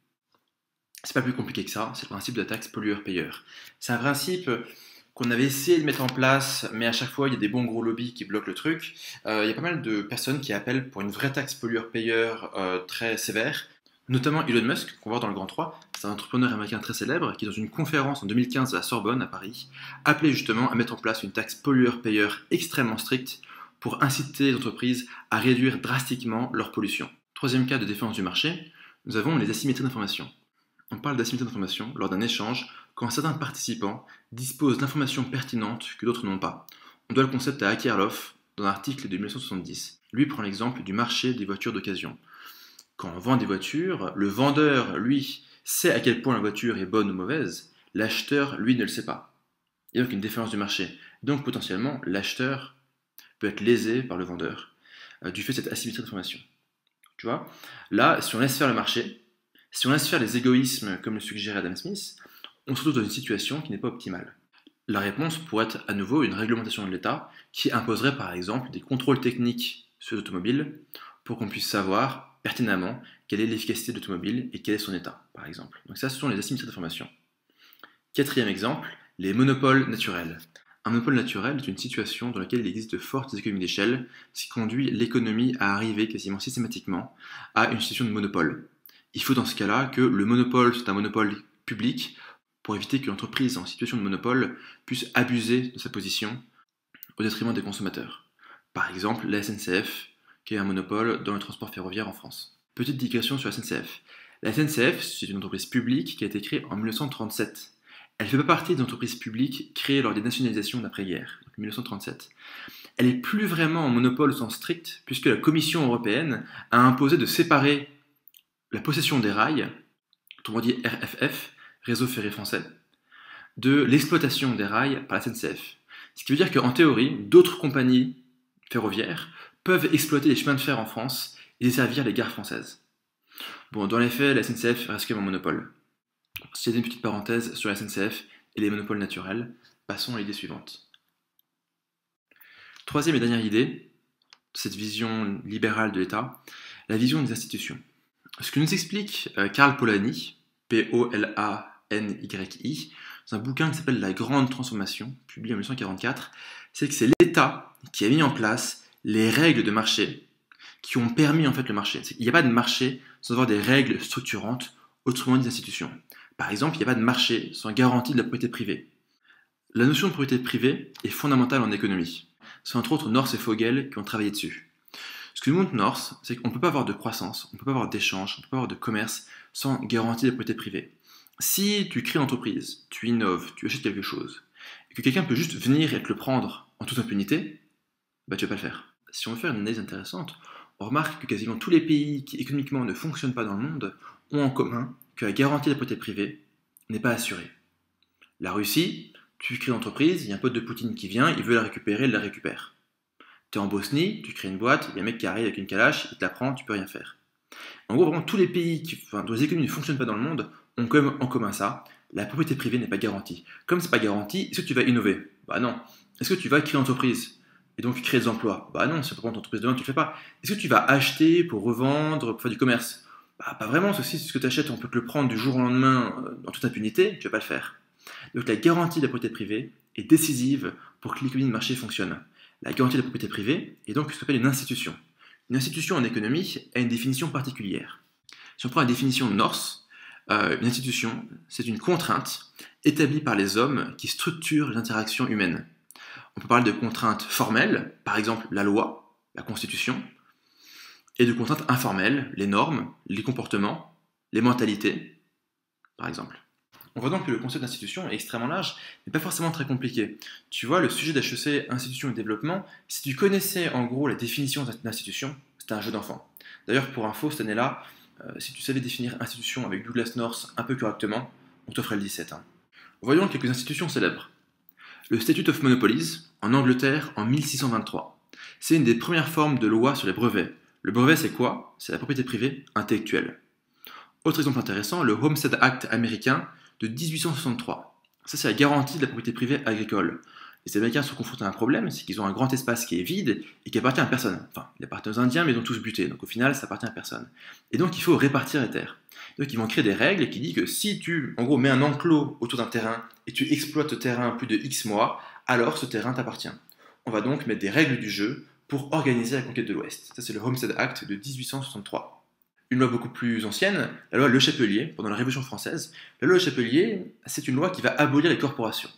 Speaker 1: C'est pas plus compliqué que ça, c'est le principe de la taxe pollueur-payeur. C'est un principe qu'on avait essayé de mettre en place, mais à chaque fois il y a des bons gros lobbies qui bloquent le truc. Il y a pas mal de personnes qui appellent pour une vraie taxe pollueur-payeur très sévère, notamment Elon Musk, qu'on voit dans le Grand 3, c'est un entrepreneur américain très célèbre qui, dans une conférence en 2015 à la Sorbonne, à Paris, appelait justement à mettre en place une taxe pollueur-payeur extrêmement stricte pour inciter les entreprises à réduire drastiquement leur pollution. Troisième cas de défense du marché, nous avons les asymétries d'information. On parle d'asymétrie d'information lors d'un échange quand certains participants disposent d'informations pertinentes que d'autres n'ont pas. On doit le concept à Akerlof dans un article de 1970. Lui prend l'exemple du marché des voitures d'occasion. Quand on vend des voitures, le vendeur, lui, sait à quel point la voiture est bonne ou mauvaise, l'acheteur, lui, ne le sait pas. Il y a donc une différence du marché. Donc potentiellement, l'acheteur peut être lésé par le vendeur du fait de cette asymétrie d'information. Tu vois? Là, si on laisse faire le marché, si on laisse faire les égoïsmes comme le suggérait Adam Smith, on se retrouve dans une situation qui n'est pas optimale. La réponse pourrait être à nouveau une réglementation de l'État qui imposerait par exemple des contrôles techniques sur l'automobile pour qu'on puisse savoir pertinemment quelle est l'efficacité de l'automobile et quel est son état, par exemple. Donc ça, ce sont les asymétries d'information. Quatrième exemple, les monopoles naturels. Un monopole naturel est une situation dans laquelle il existe de fortes économies d'échelle, ce qui conduit l'économie à arriver quasiment systématiquement à une situation de monopole. Il faut dans ce cas-là que le monopole soit un monopole public pour éviter que l'entreprise en situation de monopole puisse abuser de sa position au détriment des consommateurs. Par exemple, la SNCF, qui est un monopole dans le transport ferroviaire en France. Petite digression sur la SNCF. La SNCF, c'est une entreprise publique qui a été créée en 1937. Elle ne fait pas partie des entreprises publiques créées lors des nationalisations d'après-guerre, 1937. Elle n'est plus vraiment en monopole au sens strict, puisque la Commission européenne a imposé de séparer la possession des rails, autrement dit RFF, Réseau Ferré Français, de l'exploitation des rails par la SNCF. Ce qui veut dire qu'en théorie, d'autres compagnies ferroviaires peuvent exploiter les chemins de fer en France et desservir les gares françaises. Bon, dans les faits, la SNCF reste quand même un monopole. C'est une petite parenthèse sur la SNCF et les monopoles naturels. Passons à l'idée suivante. Troisième et dernière idée, cette vision libérale de l'État, la vision des institutions. Ce que nous explique Karl Polanyi, P-O-L-A-N-Y-I, dans un bouquin qui s'appelle La Grande Transformation, publié en 1944, c'est que c'est l'État qui a mis en place les règles de marché qui ont permis en fait le marché. Il n'y a pas de marché sans avoir des règles structurantes, autrement dit des institutions. Par exemple, il n'y a pas de marché sans garantie de la propriété privée. La notion de propriété privée est fondamentale en économie. C'est entre autres North et Fogel qui ont travaillé dessus. Ce que nous montre North, c'est qu'on ne peut pas avoir de croissance, on ne peut pas avoir d'échange, on ne peut pas avoir de commerce sans garantie de propriété privée. Si tu crées une entreprise, tu innoves, tu achètes quelque chose, et que quelqu'un peut juste venir et te le prendre en toute impunité, bah tu vas pas le faire. Si on veut faire une analyse intéressante, on remarque que quasiment tous les pays qui économiquement ne fonctionnent pas dans le monde ont en commun que la garantie de la propriété privée n'est pas assurée. La Russie, tu crées une entreprise, il y a un pote de Poutine qui vient, il veut la récupérer, il la récupère. Tu es en Bosnie, tu crées une boîte, il y a un mec qui arrive avec une calache, il te la prend, tu peux rien faire. En gros, vraiment tous les pays dont les économies ne fonctionnent pas dans le monde ont quand même en commun ça, la propriété privée n'est pas garantie. Comme c'est pas garanti, est-ce que tu vas innover? Bah non. Est-ce que tu vas créer une entreprise et donc créer des emplois? Bah non, c'est pas ton entreprise demain, tu le fais pas. Est-ce que tu vas acheter pour revendre, pour faire du commerce? Bah pas vraiment, ceci, ce que tu achètes, on peut te le prendre du jour au lendemain en toute impunité, tu vas pas le faire. Donc la garantie de la propriété privée est décisive pour que l'économie de marché fonctionne. La garantie de la propriété privée est donc ce qu'on appelle une institution. Une institution en économie a une définition particulière. Si on prend la définition de North, une institution, c'est une contrainte établie par les hommes qui structurent les interactions humaines. On peut parler de contraintes formelles, par exemple la loi, la constitution, et de contraintes informelles, les normes, les comportements, les mentalités, par exemple. On voit donc que le concept d'institution est extrêmement large, mais pas forcément très compliqué. Tu vois, le sujet d'HEC, institution et développement, si tu connaissais en gros la définition d'institution, c'était un jeu d'enfant. D'ailleurs, pour info, cette année-là, si tu savais définir institution avec Douglas North un peu correctement, on t'offrait le 17. Voyons quelques institutions célèbres. Le Statute of Monopolies, en Angleterre, en 1623. C'est une des premières formes de loi sur les brevets. Le brevet, c'est quoi? C'est la propriété privée intellectuelle. Autre exemple intéressant, le Homestead Act américain de 1863. Ça, c'est la garantie de la propriété privée agricole. Les Américains sont confrontés à un problème, c'est qu'ils ont un grand espace qui est vide et qui appartient à personne. Enfin, il appartient aux Indiens, mais ils ont tous buté, donc au final, ça appartient à personne. Et donc, il faut répartir les terres. Donc, ils vont créer des règles qui disent que si tu, en gros, mets un enclos autour d'un terrain et tu exploites ce terrain plus de X mois, alors ce terrain t'appartient. On va donc mettre des règles du jeu pour organiser la conquête de l'Ouest. Ça, c'est le Homestead Act de 1863. Une loi beaucoup plus ancienne, la loi Le Chapelier, pendant la Révolution française. La loi Le Chapelier, c'est une loi qui va abolir les corporations.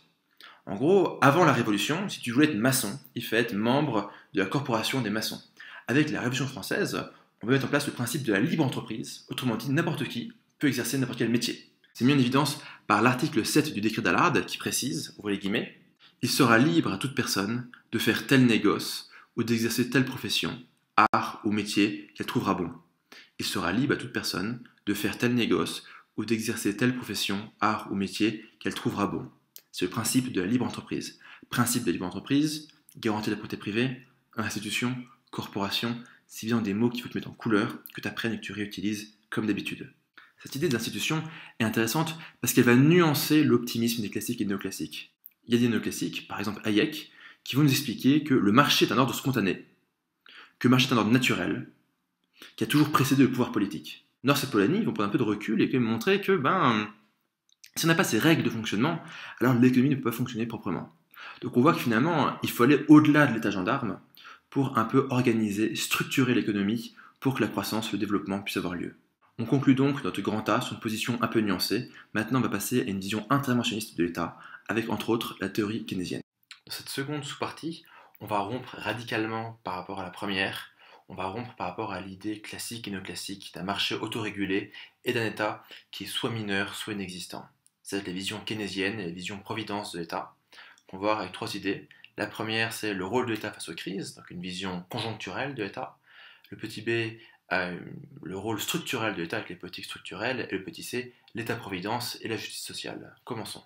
Speaker 1: En gros, avant la Révolution, si tu voulais être maçon, il fallait être membre de la corporation des maçons. Avec la Révolution française, on va mettre en place le principe de la libre entreprise, autrement dit, n'importe qui peut exercer n'importe quel métier. C'est mis en évidence par l'article 7 du décret d'Allard qui précise, ouvrez les guillemets, il sera libre à toute personne de faire tel négoce ou d'exercer telle profession, art ou métier qu'elle trouvera bon. Il sera libre à toute personne de faire tel négoce ou d'exercer telle profession, art ou métier qu'elle trouvera bon. C'est le principe de la libre entreprise. Principe de la libre entreprise, garantie de la propriété privée, institution, corporation, c'est bien des mots qu'il faut te mettre en couleur, que tu apprennes et que tu réutilises comme d'habitude. Cette idée d'institution est intéressante parce qu'elle va nuancer l'optimisme des classiques et des néoclassiques. Il y a des néoclassiques, par exemple Hayek, qui vont nous expliquer que le marché est un ordre spontané, que le marché est un ordre naturel, qui a toujours précédé le pouvoir politique. North et Polanyi vont prendre un peu de recul et montrer que, si on n'a pas ces règles de fonctionnement, alors l'économie ne peut pas fonctionner proprement. Donc on voit que finalement, il faut aller au-delà de l'état gendarme pour un peu organiser, structurer l'économie pour que la croissance, le développement puisse avoir lieu. On conclut donc notre grand A sur une position un peu nuancée. Maintenant, on va passer à une vision interventionniste de l'État, avec entre autres la théorie keynésienne. Dans cette seconde sous-partie, on va rompre radicalement par rapport à la première. On va rompre par rapport à l'idée classique et néoclassique d'un marché autorégulé et d'un État qui est soit mineur, soit inexistant. C'est la vision keynésienne et la vision providence de l'État, qu'on va voir avec trois idées. La première, c'est le rôle de l'État face aux crises, donc une vision conjoncturelle de l'État. Le petit B, le rôle structurel de l'État avec les politiques structurelles. Et le petit C, l'État-providence et la justice sociale. Commençons.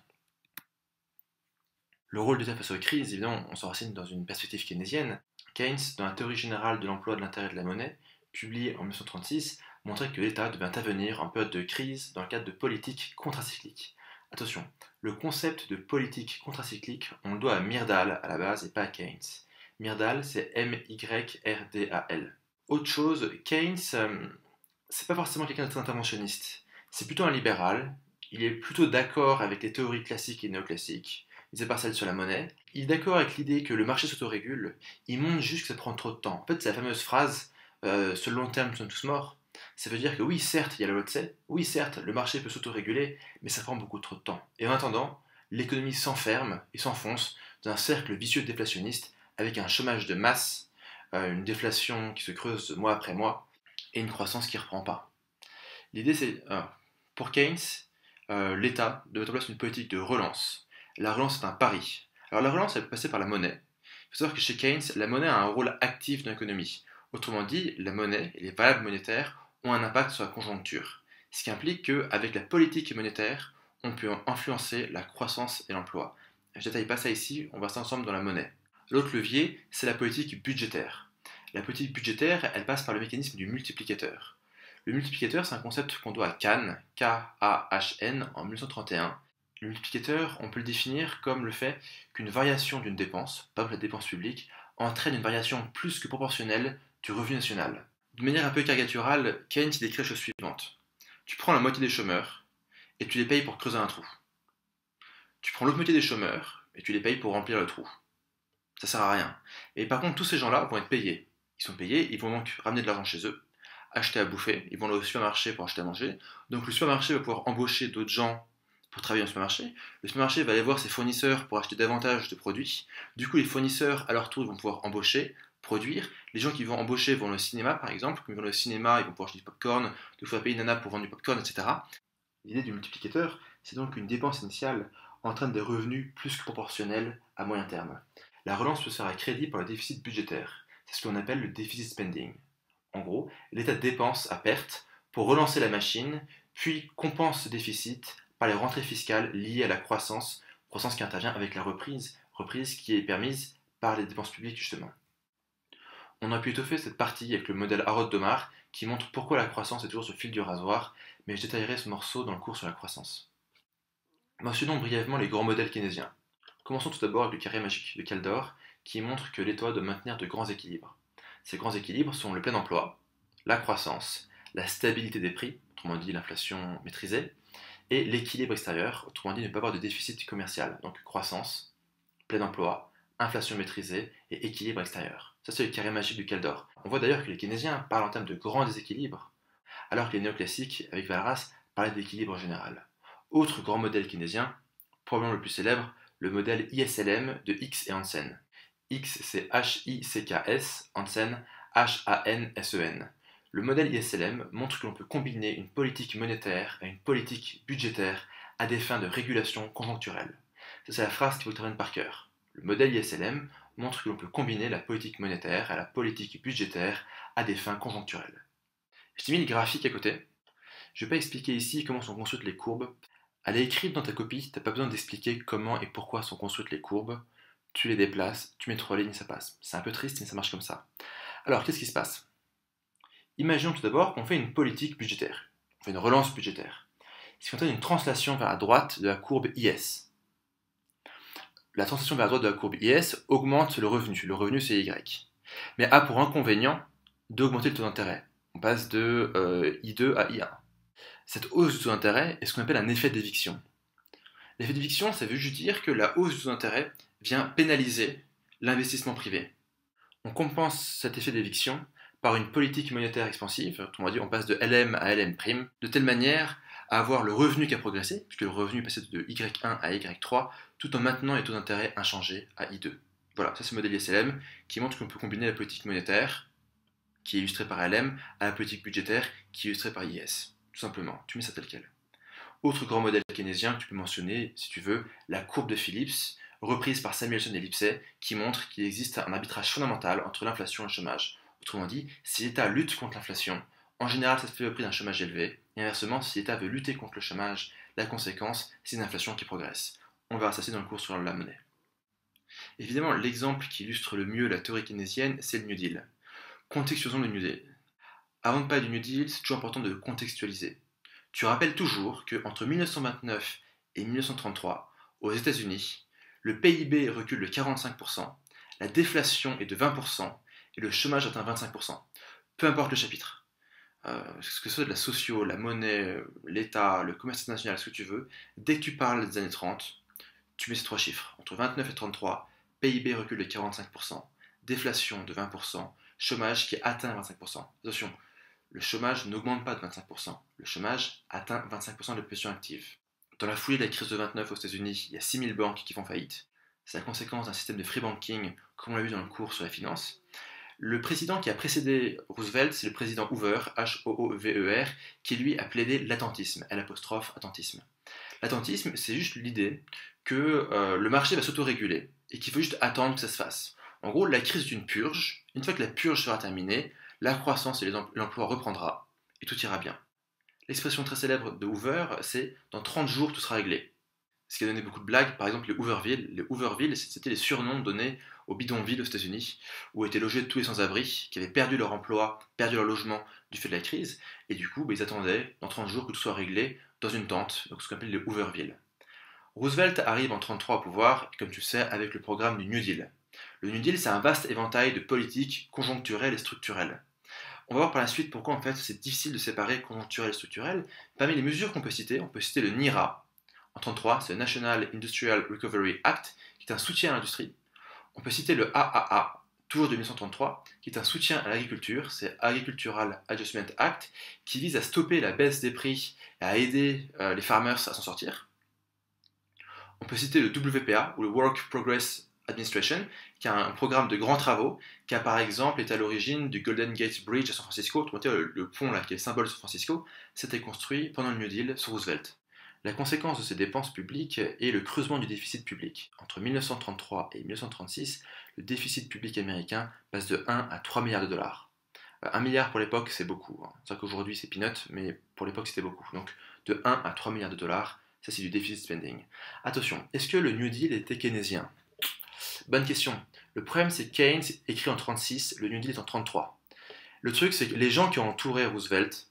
Speaker 1: Le rôle de l'État face aux crises, évidemment, on s'enracine dans une perspective keynésienne. Keynes, dans la théorie générale de l'emploi de l'intérêt de la monnaie, publiée en 1936, montrait que l'État devait intervenir en période de crise dans le cadre de politiques contracycliques. Attention, le concept de politique contracyclique, on le doit à Myrdal à la base et pas à Keynes. Myrdal, c'est M-Y-R-D-A-L. Autre chose, Keynes, c'est pas forcément quelqu'un d'interventionniste. C'est plutôt un libéral. Il est plutôt d'accord avec les théories classiques et néoclassiques. C'est pas celle sur la monnaie. Il est d'accord avec l'idée que le marché s'autorégule. Il montre juste que ça prend trop de temps. En fait, c'est la fameuse phrase sur le long terme, nous sommes tous morts. Ça veut dire que oui, certes, il y a la loi de Say, oui, certes, le marché peut s'autoréguler, mais ça prend beaucoup trop de temps. Et en attendant, l'économie s'enferme et s'enfonce dans un cercle vicieux déflationniste avec un chômage de masse, une déflation qui se creuse mois après mois et une croissance qui ne reprend pas. L'idée, c'est, pour Keynes, l'État doit mettre en place une politique de relance. La relance est un pari. Alors la relance, elle peut passer par la monnaie. Il faut savoir que chez Keynes, la monnaie a un rôle actif dans l'économie. Autrement dit, la monnaie et les variables monétaires ont un impact sur la conjoncture. Ce qui implique qu'avec la politique monétaire, on peut influencer la croissance et l'emploi. Je ne détaille pas ça ici, on va rester ensemble dans la monnaie. L'autre levier, c'est la politique budgétaire. La politique budgétaire, elle passe par le mécanisme du multiplicateur. Le multiplicateur, c'est un concept qu'on doit à Kahn, K-A-H-N, en 1931. Le multiplicateur, on peut le définir comme le fait qu'une variation d'une dépense, par exemple la dépense publique, entraîne une variation plus que proportionnelle du revenu national. De manière un peu caricaturale, Keynes décrit la chose suivante. Tu prends la moitié des chômeurs et tu les payes pour creuser un trou. Tu prends l'autre moitié des chômeurs et tu les payes pour remplir le trou. Ça sert à rien. Et par contre, tous ces gens-là vont être payés. Ils sont payés, ils vont donc ramener de l'argent chez eux, acheter à bouffer, ils vont aller au supermarché pour acheter à manger. Donc le supermarché va pouvoir embaucher d'autres gens pour travailler dans le supermarché. Le supermarché va aller voir ses fournisseurs pour acheter davantage de produits. Du coup, les fournisseurs, à leur tour, vont pouvoir embaucher, produire. Les gens qui vont embaucher vont au cinéma, par exemple. Comme ils vont au cinéma, ils vont pouvoir acheter du popcorn, il faut payer une nana pour vendre du popcorn, etc. L'idée du multiplicateur, c'est donc qu'une dépense initiale entraîne des revenus plus que proportionnels à moyen terme. La relance peut se faire à crédit par le déficit budgétaire. C'est ce qu'on appelle le deficit spending. En gros, l'État dépense à perte pour relancer la machine, puis compense ce déficit par les rentrées fiscales liées à la croissance qui intervient avec la reprise qui est permise par les dépenses publiques justement. On a pu étoffer cette partie avec le modèle Harrod-Domar qui montre pourquoi la croissance est toujours ce fil du rasoir, mais je détaillerai ce morceau dans le cours sur la croissance. Mentionnons brièvement les grands modèles keynésiens. Commençons tout d'abord avec le carré magique de Kaldor, qui montre que l'État doit maintenir de grands équilibres. Ces grands équilibres sont le plein emploi, la croissance, la stabilité des prix, autrement dit l'inflation maîtrisée, et l'équilibre extérieur, autrement dit ne pas avoir de déficit commercial, donc croissance, plein emploi, inflation maîtrisée et équilibre extérieur. Ça c'est le carré magique du Kaldor. On voit d'ailleurs que les keynésiens parlent en termes de grands déséquilibres, alors que les néoclassiques, avec Walras, parlaient d'équilibre général. Autre grand modèle keynésien, probablement le plus célèbre, le modèle ISLM de Hicks et Hansen. Hicks c'est H-I-C-K-S, Hansen H-A-N-S-E-N. Le modèle ISLM montre que l'on peut combiner une politique monétaire à une politique budgétaire à des fins de régulation conjoncturelle. Ça, c'est la phrase qu'il faut retenir par cœur. Le modèle ISLM montre que l'on peut combiner la politique monétaire à la politique budgétaire à des fins conjoncturelles. Je t'ai mis le graphique à côté. Je ne vais pas expliquer ici comment sont construites les courbes. Elle est écrite dans ta copie, tu n'as pas besoin d'expliquer comment et pourquoi sont construites les courbes. Tu les déplaces, tu mets 3 lignes et ça passe. C'est un peu triste, mais ça marche comme ça. Alors, qu'est-ce qui se passe? Imaginons tout d'abord qu'on fait une politique budgétaire. On fait une relance budgétaire. Ce qui entraîne une translation vers la droite de la courbe IS. La translation vers la droite de la courbe IS augmente le revenu. Le revenu, c'est Y. Mais a pour inconvénient d'augmenter le taux d'intérêt. On passe de I2 à I1. Cette hausse du taux d'intérêt est ce qu'on appelle un effet d'éviction. L'effet d'éviction, ça veut juste dire que la hausse du taux d'intérêt vient pénaliser l'investissement privé. On compense cet effet d'éviction par une politique monétaire expansive, on va dire on passe de LM à LM', de telle manière à avoir le revenu qui a progressé, puisque le revenu est passé de Y1 à Y3, tout en maintenant les taux d'intérêt inchangés à I2. Voilà, ça c'est le modèle ISLM qui montre qu'on peut combiner la politique monétaire, qui est illustrée par LM, à la politique budgétaire, qui est illustrée par IS. Tout simplement, tu mets ça tel quel. Autre grand modèle keynésien que tu peux mentionner, si tu veux, la courbe de Phillips, reprise par Samuelson et Lipset, qui montre qu'il existe un arbitrage fondamental entre l'inflation et le chômage. Autrement dit, si l'État lutte contre l'inflation, en général ça se fait au prix d'un chômage élevé, et inversement, si l'État veut lutter contre le chômage, la conséquence, c'est une inflation qui progresse. On verra ça dans le cours sur la monnaie. Évidemment, l'exemple qui illustre le mieux la théorie keynésienne, c'est le New Deal. Contextualisons le New Deal. Avant de parler du New Deal, c'est toujours important de contextualiser. Tu rappelles toujours qu'entre 1929 et 1933, aux États-Unis, le PIB recule de 45%, la déflation est de 20% et le chômage atteint 25%. Peu importe le chapitre. Ce que ce soit de la socio, la monnaie, l'État, le commerce international, ce que tu veux, dès que tu parles des années 30, tu mets ces 3 chiffres. Entre 29 et 33, PIB recule de 45%, déflation de 20%, chômage qui atteint 25%. Attention, le chômage n'augmente pas de 25%. Le chômage atteint 25% de la population active. Dans la foulée de la crise de 29 aux États-Unis, il y a 6000 banques qui font faillite. C'est la conséquence d'un système de free banking, comme on l'a vu dans le cours sur la finance. Le président qui a précédé Roosevelt, c'est le président Hoover, H-O-O-V-E-R, qui lui a plaidé l'attentisme, L'-attentisme. L'attentisme, c'est juste l'idée que le marché va s'autoréguler et qu'il faut juste attendre que ça se fasse. En gros, la crise est une purge. Une fois que la purge sera terminée, la croissance et l'emploi reprendra et tout ira bien. L'expression très célèbre de Hoover, c'est « dans 30 jours, tout sera réglé ». Ce qui a donné beaucoup de blagues, par exemple les Hooverville. Les Hooverville, c'était les surnoms donnés aux bidonvilles aux États-Unis, où étaient logés tous les sans-abri, qui avaient perdu leur emploi, perdu leur logement du fait de la crise, et du coup, ils attendaient dans 30 jours que tout soit réglé dans une tente, donc ce qu'on appelle les Hooverville. Roosevelt arrive en 1933 au pouvoir, comme tu sais, avec le programme du New Deal. Le New Deal, c'est un vaste éventail de politiques conjoncturelles et structurelles. On va voir par la suite pourquoi en fait c'est difficile de séparer conjoncturel et structurel. Parmi les mesures qu'on peut citer, on peut citer le NIRA. En 1933, c'est le National Industrial Recovery Act, qui est un soutien à l'industrie. On peut citer le AAA, toujours de 1933, qui est un soutien à l'agriculture, c'est Agricultural Adjustment Act, qui vise à stopper la baisse des prix et à aider les farmers à s'en sortir. On peut citer le WPA, ou le Work Progress Administration, qui a un programme de grands travaux, qui a par exemple été à l'origine du Golden Gate Bridge à San Francisco, le pont là, qui est le symbole de San Francisco, c'était construit pendant le New Deal sous Roosevelt. La conséquence de ces dépenses publiques est le creusement du déficit public. Entre 1933 et 1936, le déficit public américain passe de 1 à 3 milliards de dollars. 1 milliard pour l'époque, c'est beaucoup. C'est vrai qu'aujourd'hui c'est peanut, mais pour l'époque c'était beaucoup. Donc de 1 à 3 milliards de dollars, ça c'est du deficit spending. Attention, est-ce que le New Deal était keynésien? Bonne question. Le problème c'est que Keynes écrit en 1936, le New Deal est en 1933. Le truc c'est que les gens qui ont entouré Roosevelt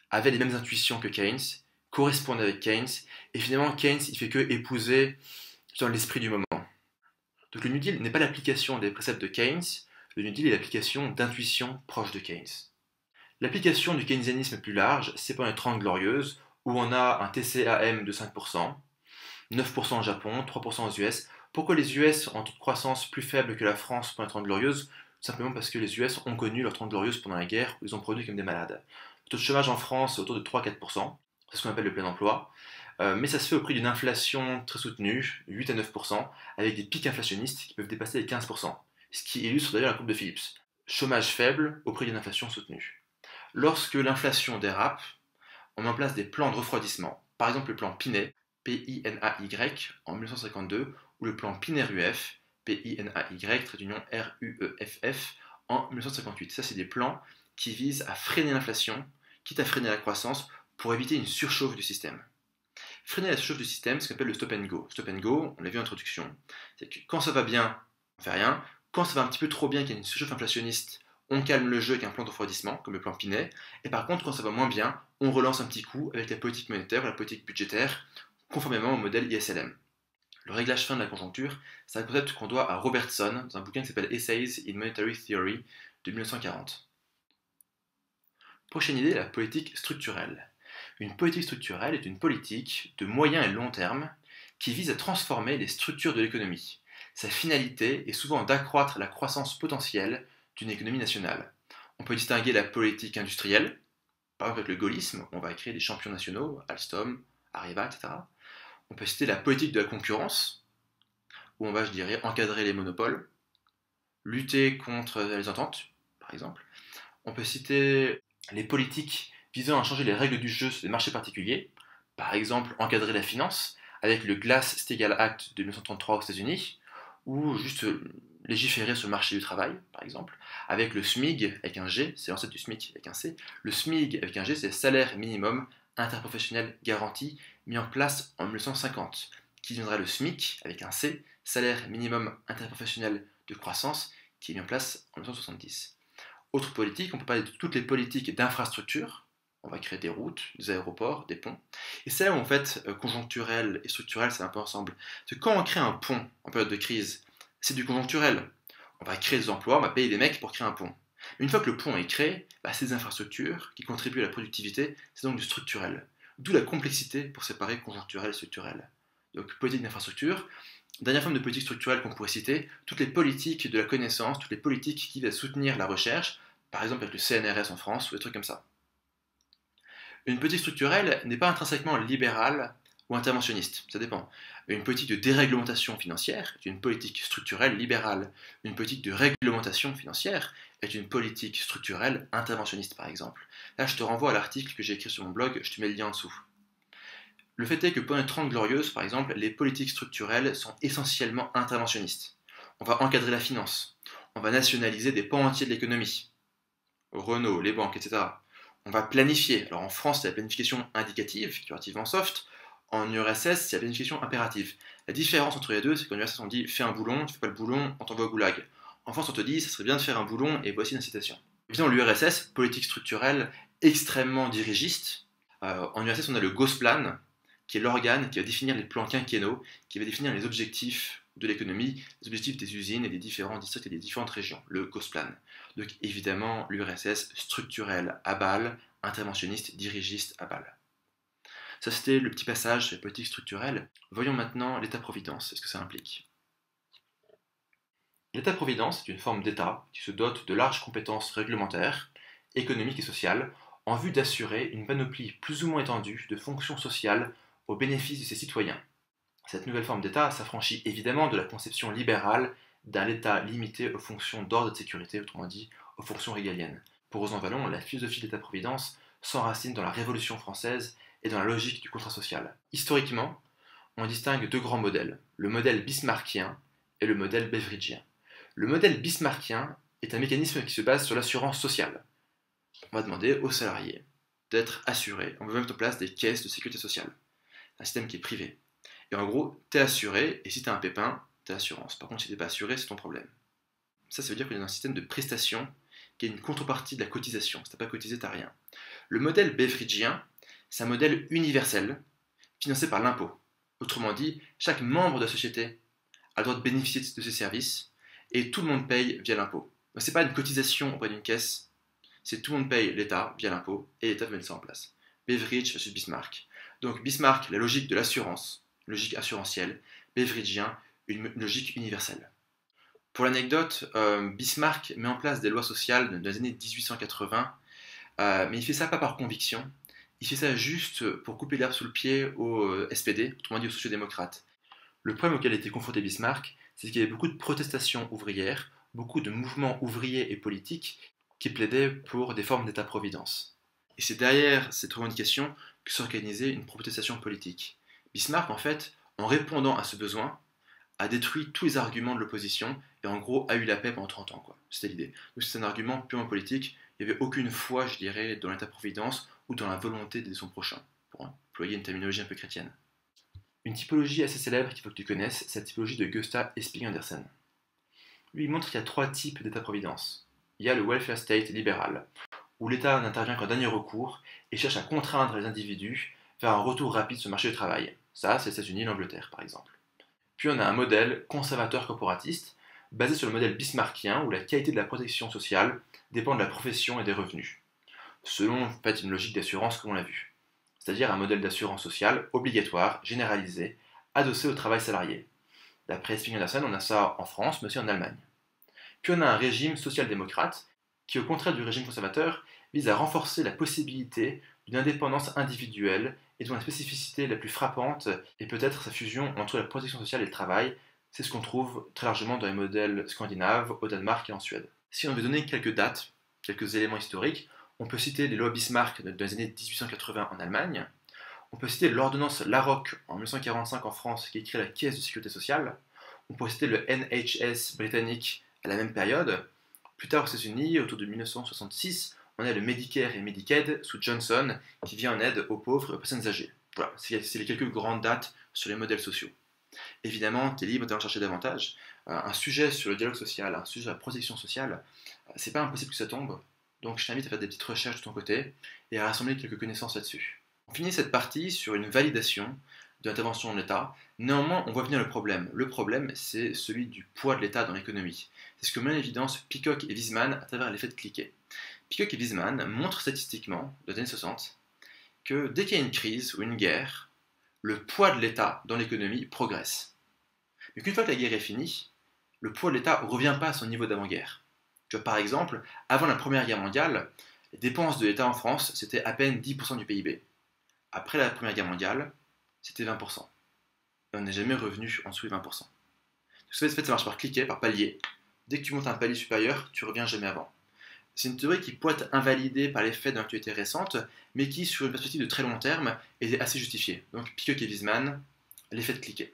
Speaker 1: avaient les mêmes intuitions que Keynes, correspondaient avec Keynes, et finalement Keynes il fait que épouser dans l'esprit du moment. Donc le New Deal n'est pas l'application des préceptes de Keynes, le New Deal est l'application d'intuitions proches de Keynes. L'application du keynésianisme plus large, c'est pendant les 30 glorieuses, où on a un TCAM de 5%, 9% au Japon, 3% aux US. Pourquoi les US ont un taux de croissance plus faible que la France pendant les 30 glorieuses? Tout simplement parce que les US ont connu leurs 30 glorieuses pendant la guerre, où ils ont produit comme des malades. Le taux de chômage en France est autour de 3-4%, c'est ce qu'on appelle le plein emploi. Mais ça se fait au prix d'une inflation très soutenue, 8 à 9%, avec des pics inflationnistes qui peuvent dépasser les 15%, ce qui illustre d'ailleurs la courbe de Phillips. Chômage faible au prix d'une inflation soutenue. Lorsque l'inflation dérape, on met en place des plans de refroidissement, par exemple le plan Pinay, P-I-N-A-Y, en 1952, ou le plan Pinay-Rueff, P-I-N-A-Y, trait d'union R-U-E-F-F, en 1958. Ça, c'est des plans qui visent à freiner l'inflation, quitte à freiner la croissance, pour éviter une surchauffe du système. Freiner la surchauffe du système, c'est ce qu'on appelle le stop and go. Stop and go, on l'a vu en introduction, c'est que quand ça va bien, on fait rien. Quand ça va un petit peu trop bien, qu'il y a une surchauffe inflationniste, on calme le jeu avec un plan de refroidissement, comme le plan Pinay. Et par contre, quand ça va moins bien, on relance un petit coup avec la politique monétaire ou la politique budgétaire, conformément au modèle ISLM. Le réglage fin de la conjoncture, c'est un concept qu'on doit à Robertson, dans un bouquin qui s'appelle Essays in Monetary Theory de 1940. Prochaine idée, la politique structurelle. Une politique structurelle est une politique de moyen et long terme qui vise à transformer les structures de l'économie. Sa finalité est souvent d'accroître la croissance potentielle d'une économie nationale. On peut distinguer la politique industrielle, par exemple avec le gaullisme, on va créer des champions nationaux, Alstom, Areva, etc. On peut citer la politique de la concurrence, où on va, je dirais, encadrer les monopoles, lutter contre les ententes, par exemple. On peut citer les politiques visant à changer les règles du jeu sur des marchés particuliers, par exemple encadrer la finance, avec le Glass-Steagall Act de 1933 aux États-Unis, ou juste légiférer sur le marché du travail, par exemple, avec le SMIG avec un G, c'est l'ancêtre du SMIC avec un C. Le SMIG avec un G, c'est le salaire minimum interprofessionnel garanti, mis en place en 1950, qui deviendra le SMIC avec un C, salaire minimum interprofessionnel de croissance, qui est mis en place en 1970. Autre politique, on peut parler de toutes les politiques d'infrastructure. On va créer des routes, des aéroports, des ponts. Et c'est là où, en fait, conjoncturel et structurel, c'est un peu ensemble. Parce que quand on crée un pont en période de crise, c'est du conjoncturel. On va créer des emplois, on va payer des mecs pour créer un pont. Mais une fois que le pont est créé, c'est des infrastructures qui contribuent à la productivité, c'est donc du structurel. D'où la complexité pour séparer conjoncturel et structurel. Donc, politique d'infrastructure. Dernière forme de politique structurelle qu'on pourrait citer, toutes les politiques de la connaissance, toutes les politiques qui visent à soutenir la recherche, par exemple avec le CNRS en France, ou des trucs comme ça. Une politique structurelle n'est pas intrinsèquement libérale ou interventionniste, ça dépend. Une politique de déréglementation financière est une politique structurelle libérale. Une politique de réglementation financière est une politique structurelle interventionniste, par exemple. Là, je te renvoie à l'article que j'ai écrit sur mon blog, je te mets le lien en dessous. Le fait est que pendant les 30 glorieuses, par exemple, les politiques structurelles sont essentiellement interventionnistes. On va encadrer la finance, on va nationaliser des pans entiers de l'économie, Renault, les banques, etc. On va planifier. Alors en France, c'est la planification indicative, qui est relativement soft. En URSS, c'est la planification impérative. La différence entre les deux, c'est qu'en URSS, on dit fais un boulon, tu fais pas le boulon, on t'envoie au goulag. En France, on te dit ça serait bien de faire un boulon, et voici l'incitation. Évidemment, l'URSS, politique structurelle extrêmement dirigiste. En URSS, on a le Gosplan, qui est l'organe qui va définir les plans quinquennaux, qui va définir les objectifs de l'économie, les objectifs des usines et des différents districts et des différentes régions, le Gosplan. Donc évidemment, l'URSS structurelle à balle, interventionniste, dirigiste à balle. Ça c'était le petit passage sur la politique structurelle. Voyons maintenant l'État-providence, est-ce que ça implique? L'État-providence est une forme d'État qui se dote de larges compétences réglementaires, économiques et sociales, en vue d'assurer une panoplie plus ou moins étendue de fonctions sociales au bénéfice de ses citoyens. Cette nouvelle forme d'État s'affranchit évidemment de la conception libérale d'un État limité aux fonctions d'ordre et de sécurité, autrement dit aux fonctions régaliennes. Pour Rosan Vallon, la philosophie de l'État-providence s'enracine dans la Révolution française et dans la logique du contrat social. Historiquement, on distingue deux grands modèles, le modèle bismarckien et le modèle beveridgien. Le modèle bismarckien est un mécanisme qui se base sur l'assurance sociale. On va demander aux salariés d'être assurés, on va mettre en place des caisses de sécurité sociale. Un système qui est privé. Et en gros, t'es assuré, et si t'as un pépin, t'as l'assurance. Par contre, si t'es pas assuré, c'est ton problème. Ça veut dire qu'il y a un système de prestation qui est une contrepartie de la cotisation. Si t'as pas cotisé, t'as rien. Le modèle beveridgien, c'est un modèle universel, financé par l'impôt. Autrement dit, chaque membre de la société a le droit de bénéficier de ces services, et tout le monde paye via l'impôt. Ce n'est pas une cotisation auprès d'une caisse, c'est tout le monde paye l'État via l'impôt, et l'État met ça en place. Beveridge versus Bismarck. Donc Bismarck, la logique de l'assurance, logique assurantielle, Beveridgien, une logique universelle. Pour l'anecdote, Bismarck met en place des lois sociales dans les années 1880, mais il fait ça pas par conviction, il fait ça juste pour couper l'herbe sous le pied au SPD, autrement dit aux sociodémocrates. Le problème auquel était confronté Bismarck, c'est qu'il y avait beaucoup de protestations ouvrières, beaucoup de mouvements ouvriers et politiques qui plaidaient pour des formes d'État-providence. Et c'est derrière cette revendication que s'organisait une protestation politique. Bismarck, en fait, en répondant à ce besoin, a détruit tous les arguments de l'opposition et en gros a eu la paix pendant 30 ans, quoi. C'était l'idée. Donc c'est un argument purement politique, il n'y avait aucune foi, je dirais, dans l'État-providence ou dans la volonté d'aider son prochain, pour employer une terminologie un peu chrétienne. Une typologie assez célèbre qu'il faut que tu connaisses, c'est la typologie de Gösta Esping Andersen. Lui, il montre qu'il y a 3 types d'État-providence. Il y a le welfare state libéral, où l'État n'intervient qu'en dernier recours et cherche à contraindre les individus vers un retour rapide sur le marché du travail. Ça, c'est les États-Unis et l'Angleterre, par exemple. Puis on a un modèle conservateur corporatiste, basé sur le modèle bismarckien, où la qualité de la protection sociale dépend de la profession et des revenus, selon en fait, une logique d'assurance comme on l'a vu. C'est-à-dire un modèle d'assurance sociale obligatoire, généralisé, adossé au travail salarié. D'après Esping Andersen, on a ça en France, mais aussi en Allemagne. Puis on a un régime social-démocrate, qui au contraire du régime conservateur, vise à renforcer la possibilité d'une indépendance individuelle et dont la spécificité la plus frappante est peut-être sa fusion entre la protection sociale et le travail. C'est ce qu'on trouve très largement dans les modèles scandinaves, au Danemark et en Suède. Si on veut donner quelques dates, quelques éléments historiques, on peut citer les lois Bismarck dans les années 1880 en Allemagne, on peut citer l'ordonnance Larocque en 1945 en France qui crée la caisse de sécurité sociale, on peut citer le NHS britannique à la même période. Plus tard aux États-Unis, autour de 1966, on a le Medicare et Medicaid sous Johnson qui vient en aide aux pauvres et aux personnes âgées. Voilà, c'est les quelques grandes dates sur les modèles sociaux. Évidemment, tu es libre d'aller en chercher davantage. Un sujet sur le dialogue social, un sujet sur la protection sociale, c'est pas impossible que ça tombe. Donc je t'invite à faire des petites recherches de ton côté et à rassembler quelques connaissances là-dessus. On finit cette partie sur une validation de l'intervention de l'État. Néanmoins, on voit venir le problème. Le problème, c'est celui du poids de l'État dans l'économie. C'est ce que met en évidence Peacock et Wiesmann à travers l'effet de cliquet. Peacock et Wiesmann montrent statistiquement, dans les années 60, que dès qu'il y a une crise ou une guerre, le poids de l'État dans l'économie progresse. Mais qu'une fois que la guerre est finie, le poids de l'État ne revient pas à son niveau d'avant-guerre. Tu vois, par exemple, avant la Première Guerre mondiale, les dépenses de l'État en France, c'était à peine 10% du PIB. Après la Première Guerre mondiale, c'était 20%. Et on n'est jamais revenu en dessous de 20%. Donc, ça marche par cliquet, par palier. Dès que tu montes un palier supérieur, tu reviens jamais avant. C'est une théorie qui peut être invalidée par les faits de l'actualité récente, mais qui, sur une perspective de très long terme, est assez justifiée. Donc Peacock et Wiesmann, l'effet de cliquet.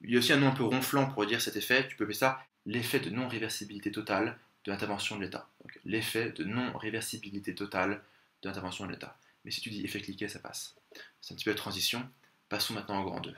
Speaker 1: Il y a aussi un nom un peu ronflant pour dire cet effet, tu peux appeler ça l'effet de non-réversibilité totale de l'intervention de l'État. Donc l'effet de non-réversibilité totale de l'intervention de l'État. Mais si tu dis effet cliquet, ça passe. C'est un petit peu la transition. Passons maintenant au grand 2.